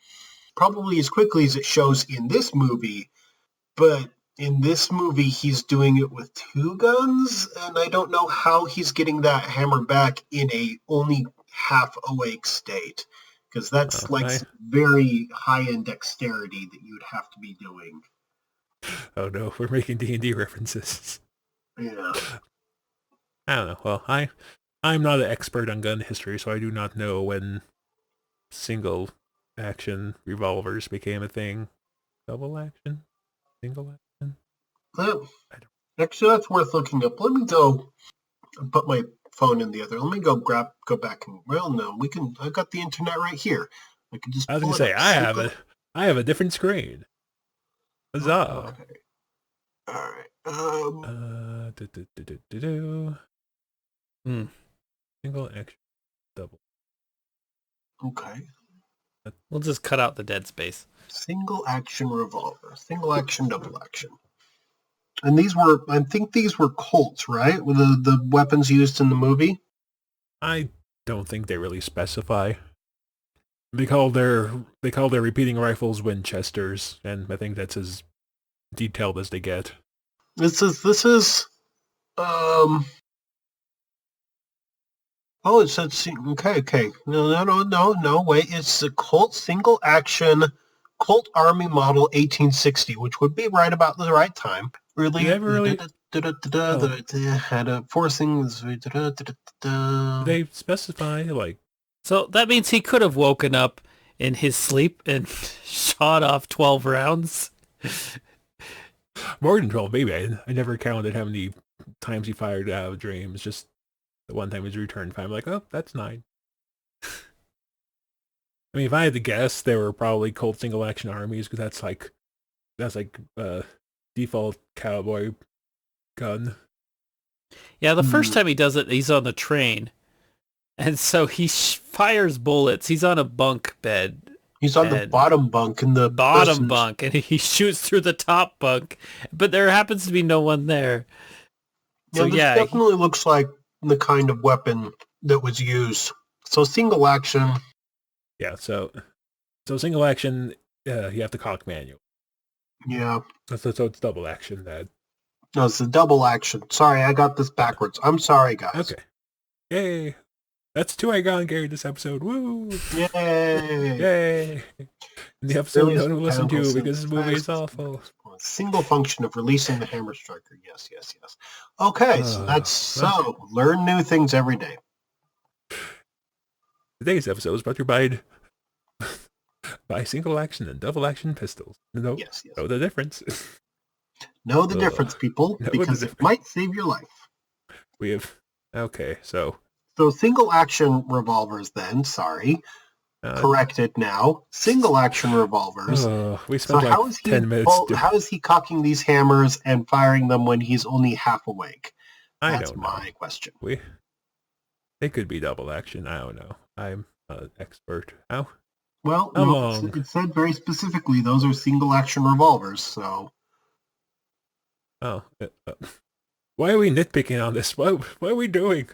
probably as quickly as it shows in this movie. But in this movie, he's doing it with 2 guns, and I don't know how he's getting that hammer back in a only half awake state, because that's very high-end dexterity that you would have to be doing. Oh no, we're making D&D references. Yeah. I don't know. Well, I'm not an expert on gun history, so I do not know when single action revolvers became a thing. double action, single action. Actually, that's worth looking up. Let me go and put my phone in the other. Let me go back and no, we can. I got the internet right here. I can just. I was pull gonna it say up. I have a different screen. Huzzah! Okay. All right. Single action, double. Okay. We'll just cut out the dead space. Single action revolver. Single action, double action. And I think these were Colts, right? With the weapons used in the movie? I don't think they really specify. They call their repeating rifles Winchesters, and I think that's as detailed as they get. This is oh, it said okay. No, wait. It's the Colt single action Colt Army Model 1860, which would be right about the right time. Really, Had a forcing. They specify like. So that means he could have woken up in his sleep and shot off 12 rounds. More than 12, maybe. I never counted how many times he fired out of dreams. Just the one time his return time. Like, oh, that's 9. I mean, if I had to guess, they were probably Colt single action armies because that's like default cowboy gun. Yeah, the first time he does it, he's on the train. And so he fires bullets. He's on a bunk bed. He's on the bottom bunk in the bottom bunk, and he shoots through the top bunk. But there happens to be no one there. So yeah, this definitely looks like the kind of weapon that was used. So single action. Yeah, so single action, you have to cock manual. Yeah. So it's double action that. No, it's a double action. Sorry, I got this backwards. I'm sorry, guys. Okay. Yay. That's 2 I got on Gary this episode. Woo! Yay! Yay! The episode no one listened to because this movie is awful. Single function of releasing the hammer striker. Yes. Okay, so learn new things every day. Today's episode is brought to you by single action and double action pistols. Yes. Know the difference. Know the difference, people, because it might save your life. We have so single action revolvers. Then corrected now. Single action revolvers. We spent like 10 minutes. How is he cocking these hammers and firing them when he's only half awake? That's my question. It could be double action. I don't know. I'm an expert. How? Well, it said very specifically those are single action revolvers. So. Oh. Why are we nitpicking on this? What are we doing?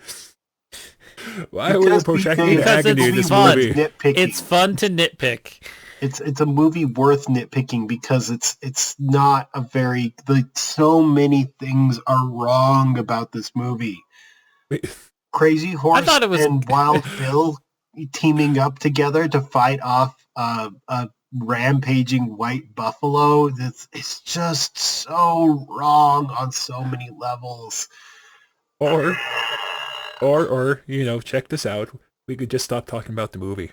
Why are we projecting agony in this movie? It's fun to nitpick. It's a movie worth nitpicking because it's not a very so many things are wrong about this movie. Crazy Horse and Wild Bill teaming up together to fight off a rampaging white buffalo. It's just so wrong on so many levels. Or check this out. We could just stop talking about the movie.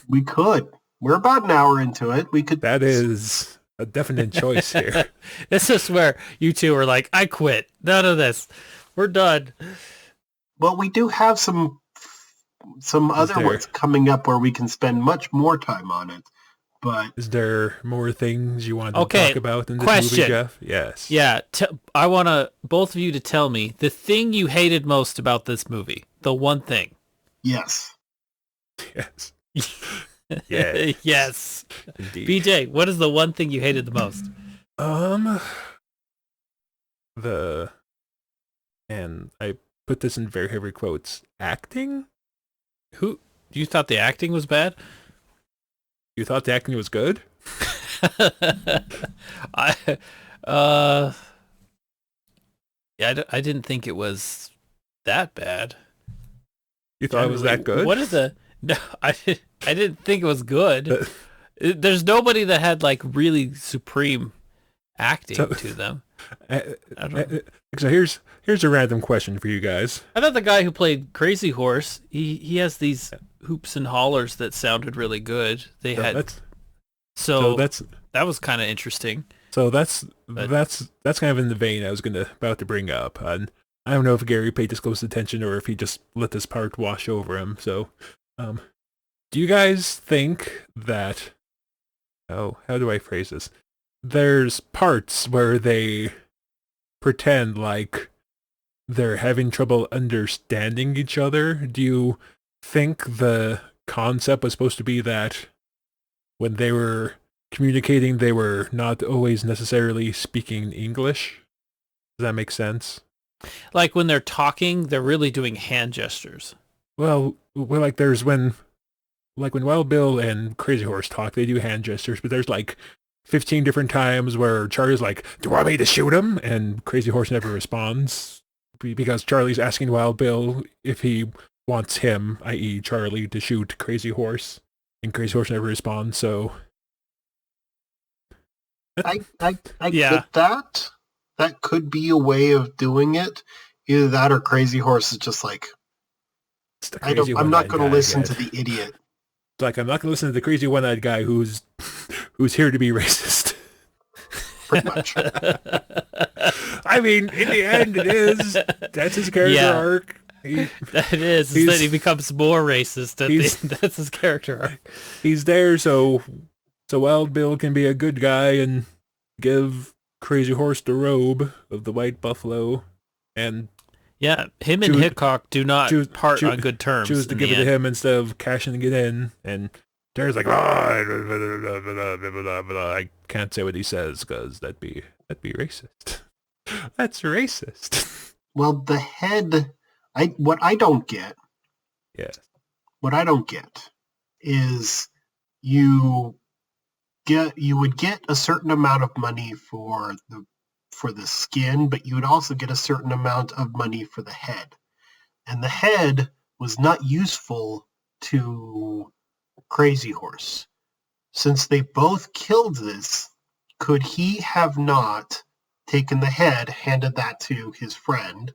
We could. We're about an hour into it. We could. That is a definite choice here. This is where you two are like, I quit. None of this. We're done. Well, we do have some other ones coming up where we can spend much more time on it. But is there more things you want to talk about in this movie, Jeff? Yes. Yeah. I want both of you to tell me the thing you hated most about this movie. The one thing. Yes. Yes. Yes. Yes. Indeed. BJ, what is the one thing you hated the most? And I put this in very heavy quotes, acting? You thought the acting was bad? You thought the acting was good? I didn't think it was that bad. You thought it was that good? No, I didn't think it was good. There's nobody that had like really supreme acting to them. So here's a random question for you guys. I thought the guy who played Crazy Horse, he has these hoops and hollers that sounded really good. So that's that was kind of interesting. So that's kind of in the vein I was about to bring up. And I don't know if Gary paid this close attention or if he just let this part wash over him. So, do you guys think that? Oh, how do I phrase this? There's parts where they pretend like they're having trouble understanding each other. Do you think the concept was supposed to be that when they were communicating, they were not always necessarily speaking English? Does that make sense? Like when they're talking, they're really doing hand gestures. Well, like there's when Wild Bill and Crazy Horse talk, they do hand gestures, but there's like 15 different times where Charlie's like, "Do you want me to shoot him?" And Crazy Horse never responds because Charlie's asking Wild Bill if he wants him, i.e. Charlie, to shoot Crazy Horse, and Crazy Horse never responds. So I Yeah. get that. That could be a way of doing it. Either that or Crazy Horse is just like, it's the I'm crazy not one-eyed going to guy listen again. to the idiot. It's like, I'm not going to listen to the crazy one-eyed guy who's here to be racist. Pretty much. I mean, in the end, it is. That's his character Yeah. arc. That is. Instead, he becomes more racist. That's his character arc. He's there so Wild Bill can be a good guy and give Crazy Horse the robe of the white buffalo, and Yeah, him and Choose- Hickok do not part choose- on good terms. choose to in give the it to end. him instead of cashing it in. And Terry's like, I can't say what he says because that'd be racist. That's racist. Well, the head, what I don't get Yes. is you would get a certain amount of money for the skin, but you would also get a certain amount of money for the head. And the head was not useful to Crazy Horse. Since they both killed this, could he have not taken the head, handed that to his friend,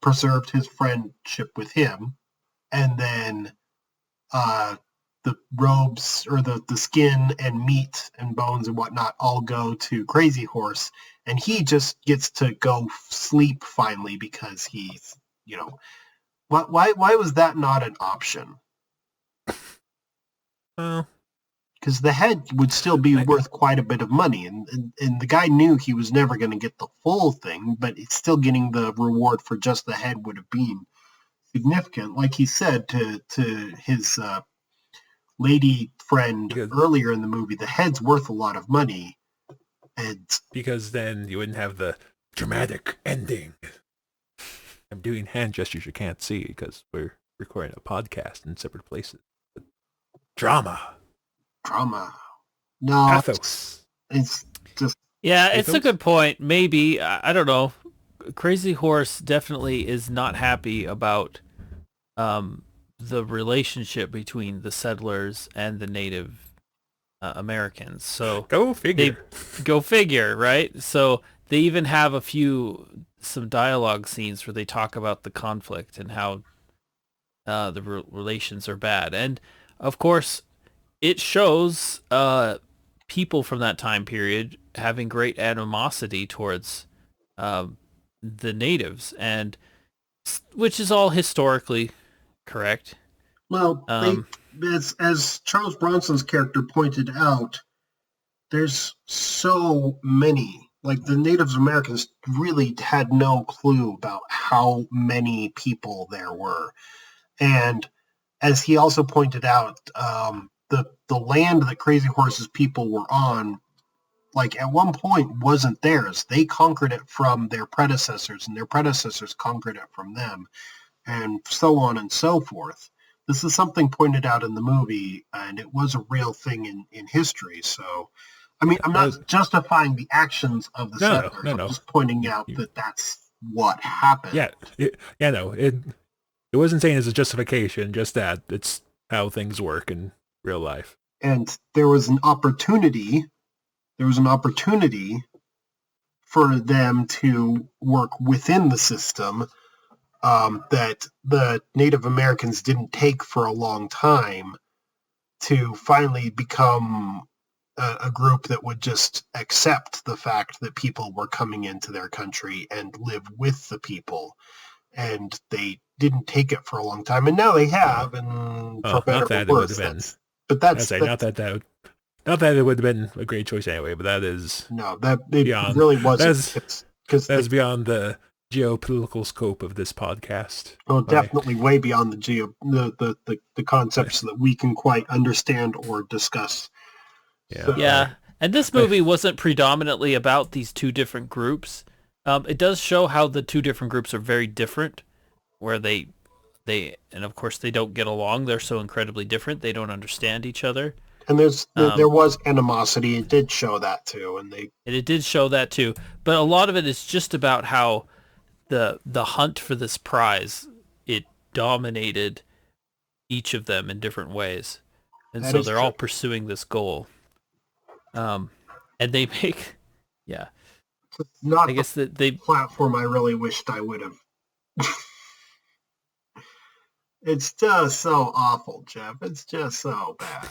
preserved his friendship with him, and then the robes or the skin and meat and bones and whatnot all go to Crazy Horse, and he just gets to go sleep finally because he's, why was that not an option? Well, Because the head would still be worth quite a bit of money, and the guy knew he was never going to get the full thing, but it's still getting the reward for just the head would have been significant. Like he said to his lady friend earlier in the movie, the head's worth a lot of money. And because then you wouldn't have the dramatic ending. I'm doing hand gestures you can't see because we're recording a podcast in separate places. But drama. No, Pathos. it's just... Yeah, it's a Pathos? good point. Maybe, I don't know. Crazy Horse definitely is not happy about the relationship between the settlers and the Native Americans. So Go figure. go figure, right? So they even have some dialogue scenes where they talk about the conflict and how the relations are bad. And of course, it shows people from that time period having great animosity towards the natives, and which is all historically correct. Well, as Charles Bronson's character pointed out, there's so many. Like, the Native Americans really had no clue about how many people there were. And as he also pointed out, the land that Crazy Horse's people were on, like, at one point wasn't theirs. They conquered it from their predecessors, and their predecessors conquered it from them, and so on and so forth. This is something pointed out in the movie, and it was a real thing in history. So, I mean, I'm not justifying the actions of the settlers. I'm just pointing out that that's what happened. Yeah, it wasn't saying it's a justification, just that it's how things work in real life. And there was an opportunity for them to work within the system that the Native Americans didn't take for a long time to finally become a group that would just accept the fact that people were coming into their country and live with the people, and they didn't take it for a long time, and now they have, and for better or worse. Not that it would have been a great choice anyway, but that is it really wasn't. That's beyond the geopolitical scope of this podcast. Oh, definitely way beyond the concepts that we can quite understand or discuss. Yeah. And this movie wasn't predominantly about these two different groups. It does show how the two different groups are very different, where they and of course they don't get along. They're so incredibly different. They don't understand each other. And there was animosity. It did show that too, it did show that too. But a lot of it is just about how the hunt for this prize, it dominated each of them in different ways, and so they're all pursuing this goal. And they make, it's not I guess that they platform I really wished I would have. It's just so awful, Jeff. It's just so bad.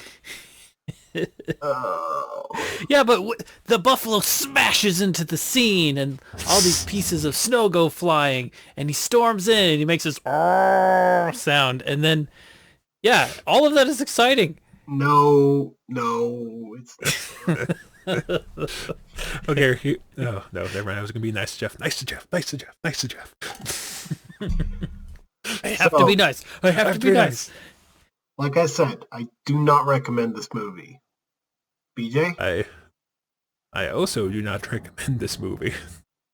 Yeah, but the buffalo smashes into the scene, and all these pieces of snow go flying, and he storms in, and he makes this sound, and then, all of that is exciting. No, it's okay. No, never mind. I was gonna be nice to Jeff. Nice to Jeff. I have to be nice. I have to be nice. Like I said, I do not recommend this movie. BJ? I also do not recommend this movie.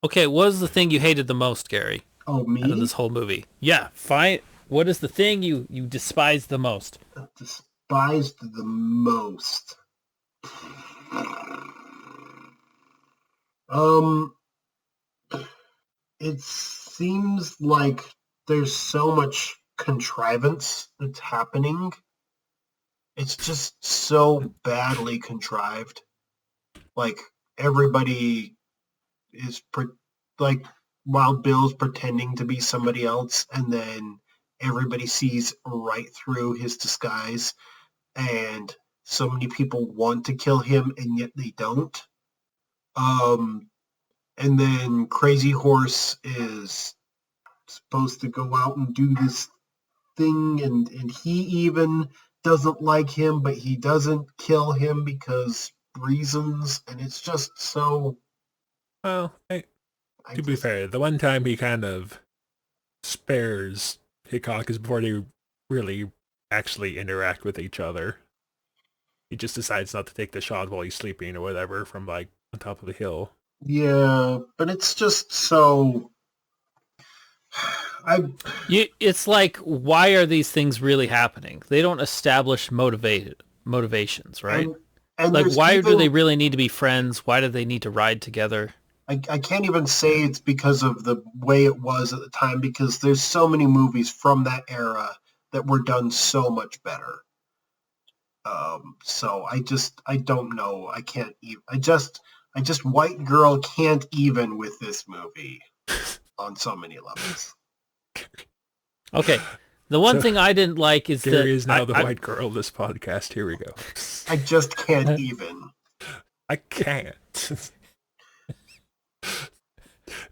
Okay, what is the thing you hated the most, Gary? Oh, me? Out of this whole movie. Yeah, fine. What is the thing you despised the most? Despised the most. It seems like there's so much contrivance that's happening. It's just so badly contrived. Like, everybody is like Wild Bill's pretending to be somebody else, and then everybody sees right through his disguise, and so many people want to kill him, and yet they don't. And then Crazy Horse is supposed to go out and do this thing, and he even doesn't like him, but he doesn't kill him because reasons, and it's just so... Well, to be fair, the one time he kind of spares Hickok is before they really actually interact with each other. He just decides not to take the shot while he's sleeping or whatever from, like, on top of the hill. Yeah, but it's just so... It's like, why are these things really happening? They don't establish motivations, right? And like, why do they really need to be friends? Why do they need to ride together? I can't even say it's because of the way it was at the time, because there's so many movies from that era that were done so much better. So I don't know. I can't even. I just white girl can't even with this movie on so many levels. Okay. The one thing I didn't like is there is now the white girl of this podcast. Here we go. I just can't even. I can't.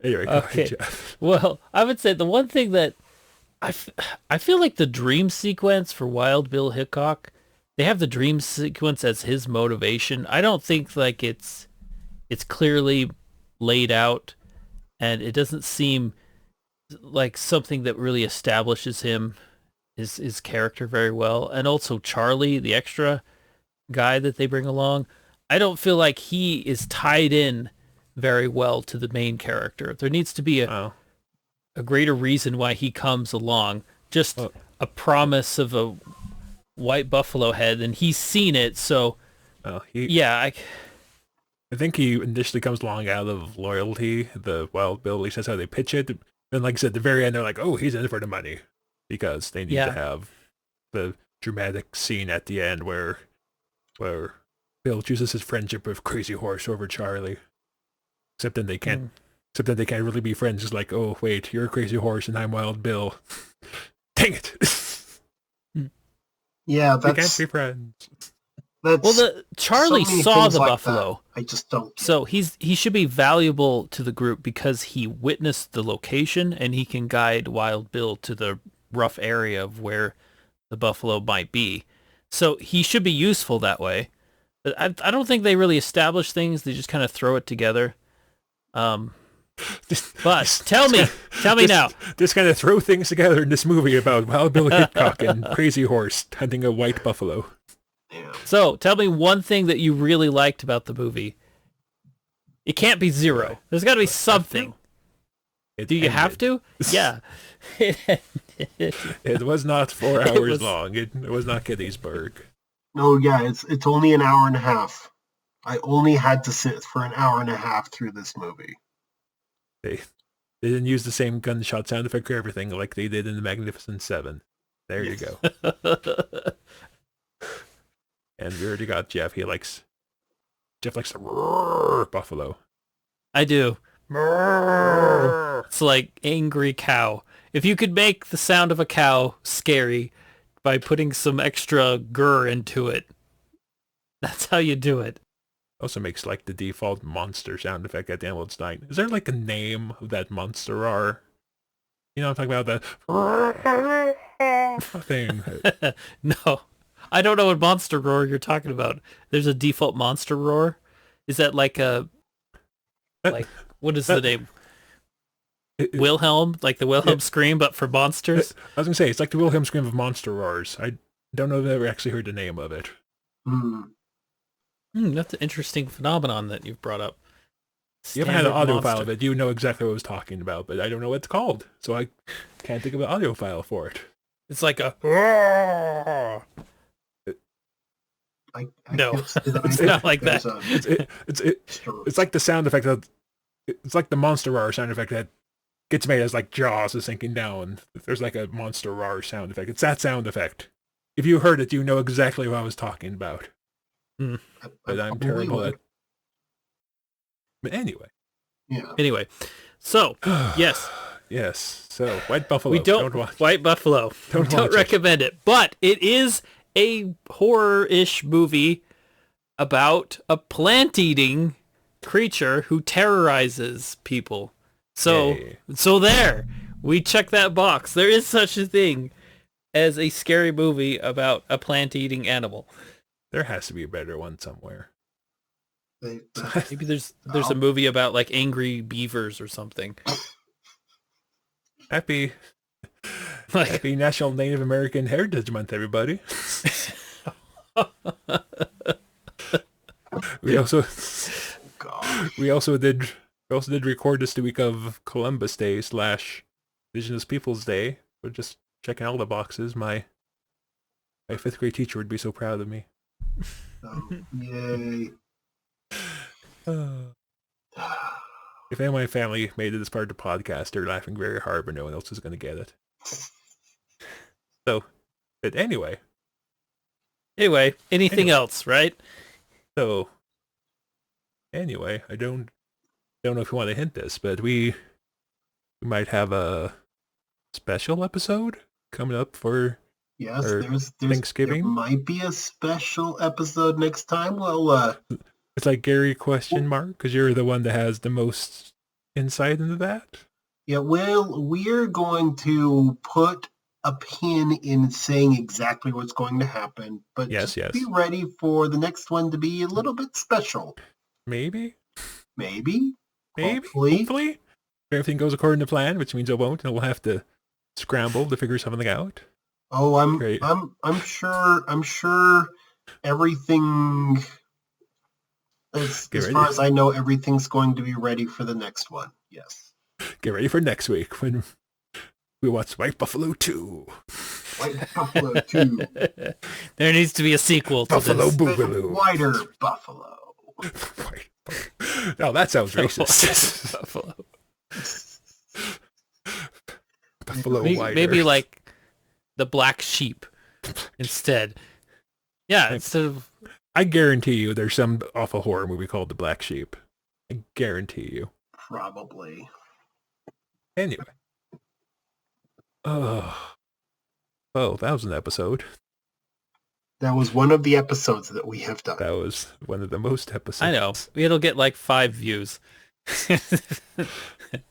Anyway, go ahead, Jeff. Well, I would say the one thing that I feel like the dream sequence for Wild Bill Hickok, they have the dream sequence as his motivation. I don't think like it's clearly laid out, and it doesn't seem like something that really establishes him, his character very well. And also Charlie, the extra guy that they bring along, I don't feel like he is tied in very well to the main character. There needs to be a greater reason why he comes along. Just a promise of a white buffalo head, and he's seen it, so I think he initially comes along out of loyalty. The Wild Bill, at least that's how they pitch it. And like I said, at the very end, they're like, oh, he's in it for the money. Because they need to have the dramatic scene at the end where Bill chooses his friendship with Crazy Horse over Charlie. Except then they can't really be friends. It's like, oh, wait, you're Crazy Horse and I'm Wild Bill. Dang it. Yeah, we can't be friends. That's Charlie so many saw things the like buffalo. that. I just don't get So he should be valuable to the group because he witnessed the location and he can guide Wild Bill to the rough area of where the buffalo might be. So he should be useful that way. But I don't think they really establish things. They just kind of throw it together. But tell me now. Just kind of throw things together in this movie about Wild Bill Hickok and Crazy Horse hunting a white buffalo. Yeah. So tell me one thing that you really liked about the movie. It can't be zero. There's got to be something. Do you have to? Yeah. It was not 4 hours long. It was not Gettysburg. No, yeah, it's only an hour and a half. I only had to sit for an hour and a half through this movie. They didn't use the same gunshot sound effect for everything like they did in The Magnificent Seven. There you go. And we already got Jeff. Jeff likes the roar buffalo. I do. It's like angry cow. If you could make the sound of a cow scary by putting some extra grr into it, that's how you do it. Also makes like the default monster sound effect at the end of its night. Is there like a name of that monster or? You know what I'm talking about? That thing. No. I don't know what monster roar you're talking about. There's a default monster roar. Is that like what is the name? Wilhelm? Like the Wilhelm scream, but for monsters? I was going to say, it's like the Wilhelm scream of monster roars. I don't know if I've ever actually heard the name of it. That's an interesting phenomenon that you've brought up. You haven't had an audio file of it. You know exactly what I was talking about, but I don't know what it's called. So I can't think of an audio file for it. It's like a... No, it's not like that. It's like the sound effect of... It's like the monster roar sound effect that gets made as like Jaws is sinking down. There's like a monster roar sound effect. It's that sound effect. If you heard it, you know exactly what I was talking about. But I'm terrible at... But anyway. Yeah. Anyway, so, yes. Yes, so White Buffalo. We don't watch White Buffalo. Don't recommend it. But it is a horror-ish movie about a plant-eating creature who terrorizes people. So there. We check that box. There is such a thing as a scary movie about a plant-eating animal. There has to be a better one somewhere. Maybe there's a movie about like angry beavers or something. Happy National Native American Heritage Month, everybody. We also did record this the week of Columbus Day / Indigenous Peoples Day. We're just checking all the boxes. My 5th grade teacher would be so proud of me. Oh, yay. If any of my family made it as part of the podcast, they're laughing very hard, but no one else is going to get it. So, but anyway, anything else, right? So, anyway, I don't know if you want to hint this, but we might have a special episode coming up for there's Thanksgiving. There might be a special episode next time. Well, it's like Gary question mark because you're the one that has the most insight into that. Yeah, well, we're going to put a pin in saying exactly what's going to happen, but yes. Be ready for the next one to be a little bit special. Maybe. Hopefully. If everything goes according to plan, which means it won't, and we'll have to scramble to figure something out. Oh, I'm sure everything. As far as I know, everything's going to be ready for the next one. Yes. Get ready for next week when we watch White Buffalo 2. White Buffalo 2. There needs to be a sequel to Buffalo this. Boogaloo. Whiter Buffalo. No, that sounds racist. Buffalo Whiter. Maybe like the black sheep instead. Yeah, instead of... I guarantee you there's some awful horror movie called The Black Sheep. I guarantee you. Probably. Anyway. Oh. Well, that was an episode. That was one of the episodes that we have done. That was one of the most episodes. I know. It'll get like 5 views.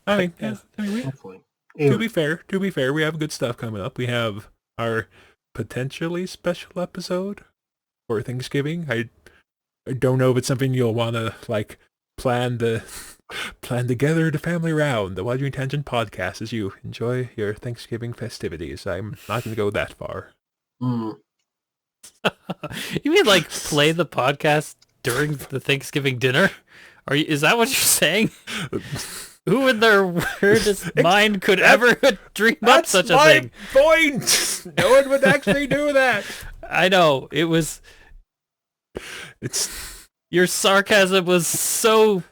I mean, yeah, Hopefully. to be fair, we have good stuff coming up. We have our potentially special episode for Thanksgiving. I don't know if it's something you'll want to like plan together the family around the Wandering Tangent podcast as you enjoy your Thanksgiving festivities. I'm not going to go that far. Mm. You mean like play the podcast during the Thanksgiving dinner? Is that what you're saying? Who in their weirdest mind could ever dream up such a thing? That's my point! No one would actually do that. I know. Your sarcasm was so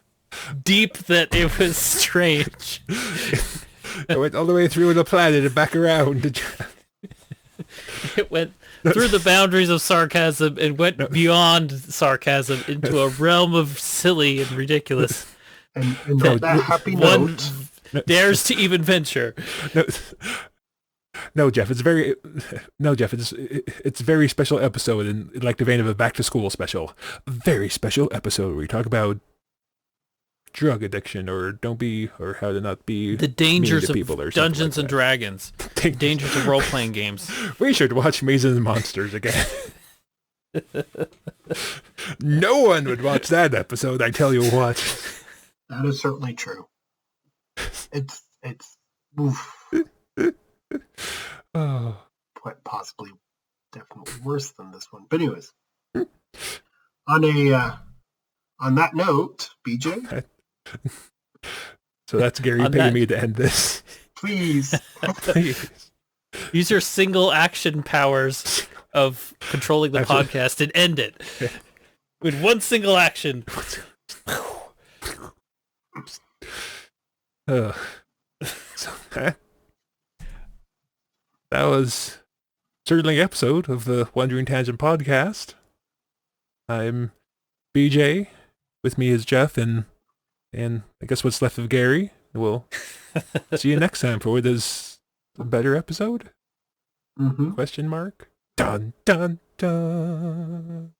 deep that it was strange. It went all the way through the planet and back around. It went through the boundaries of sarcasm and went beyond sarcasm into a realm of silly and ridiculous. And on that happy note, dares to even venture. No, Jeff. It's a very special episode in like the vein of a back to school special. A very special episode where we talk about drug addiction or how to not be the dangers mean to of people or Dungeons like and Dragons. Dangers of role-playing games. We should watch Mazes and Monsters again. No one would watch that episode, I tell you what. That is certainly true. It's oof. Oh. Quite possibly definitely worse than this one. But anyways, on that note, BJ. So that's Gary paying me to end this. Please. Please. Use your single action powers of controlling the podcast and end it. With one single action. So that was certainly an episode of the Wandering Tangent podcast. I'm BJ. With me is Jeff and I guess what's left of Gary. We'll see you next time for this better episode? Mm-hmm. Question mark? Dun, dun, dun.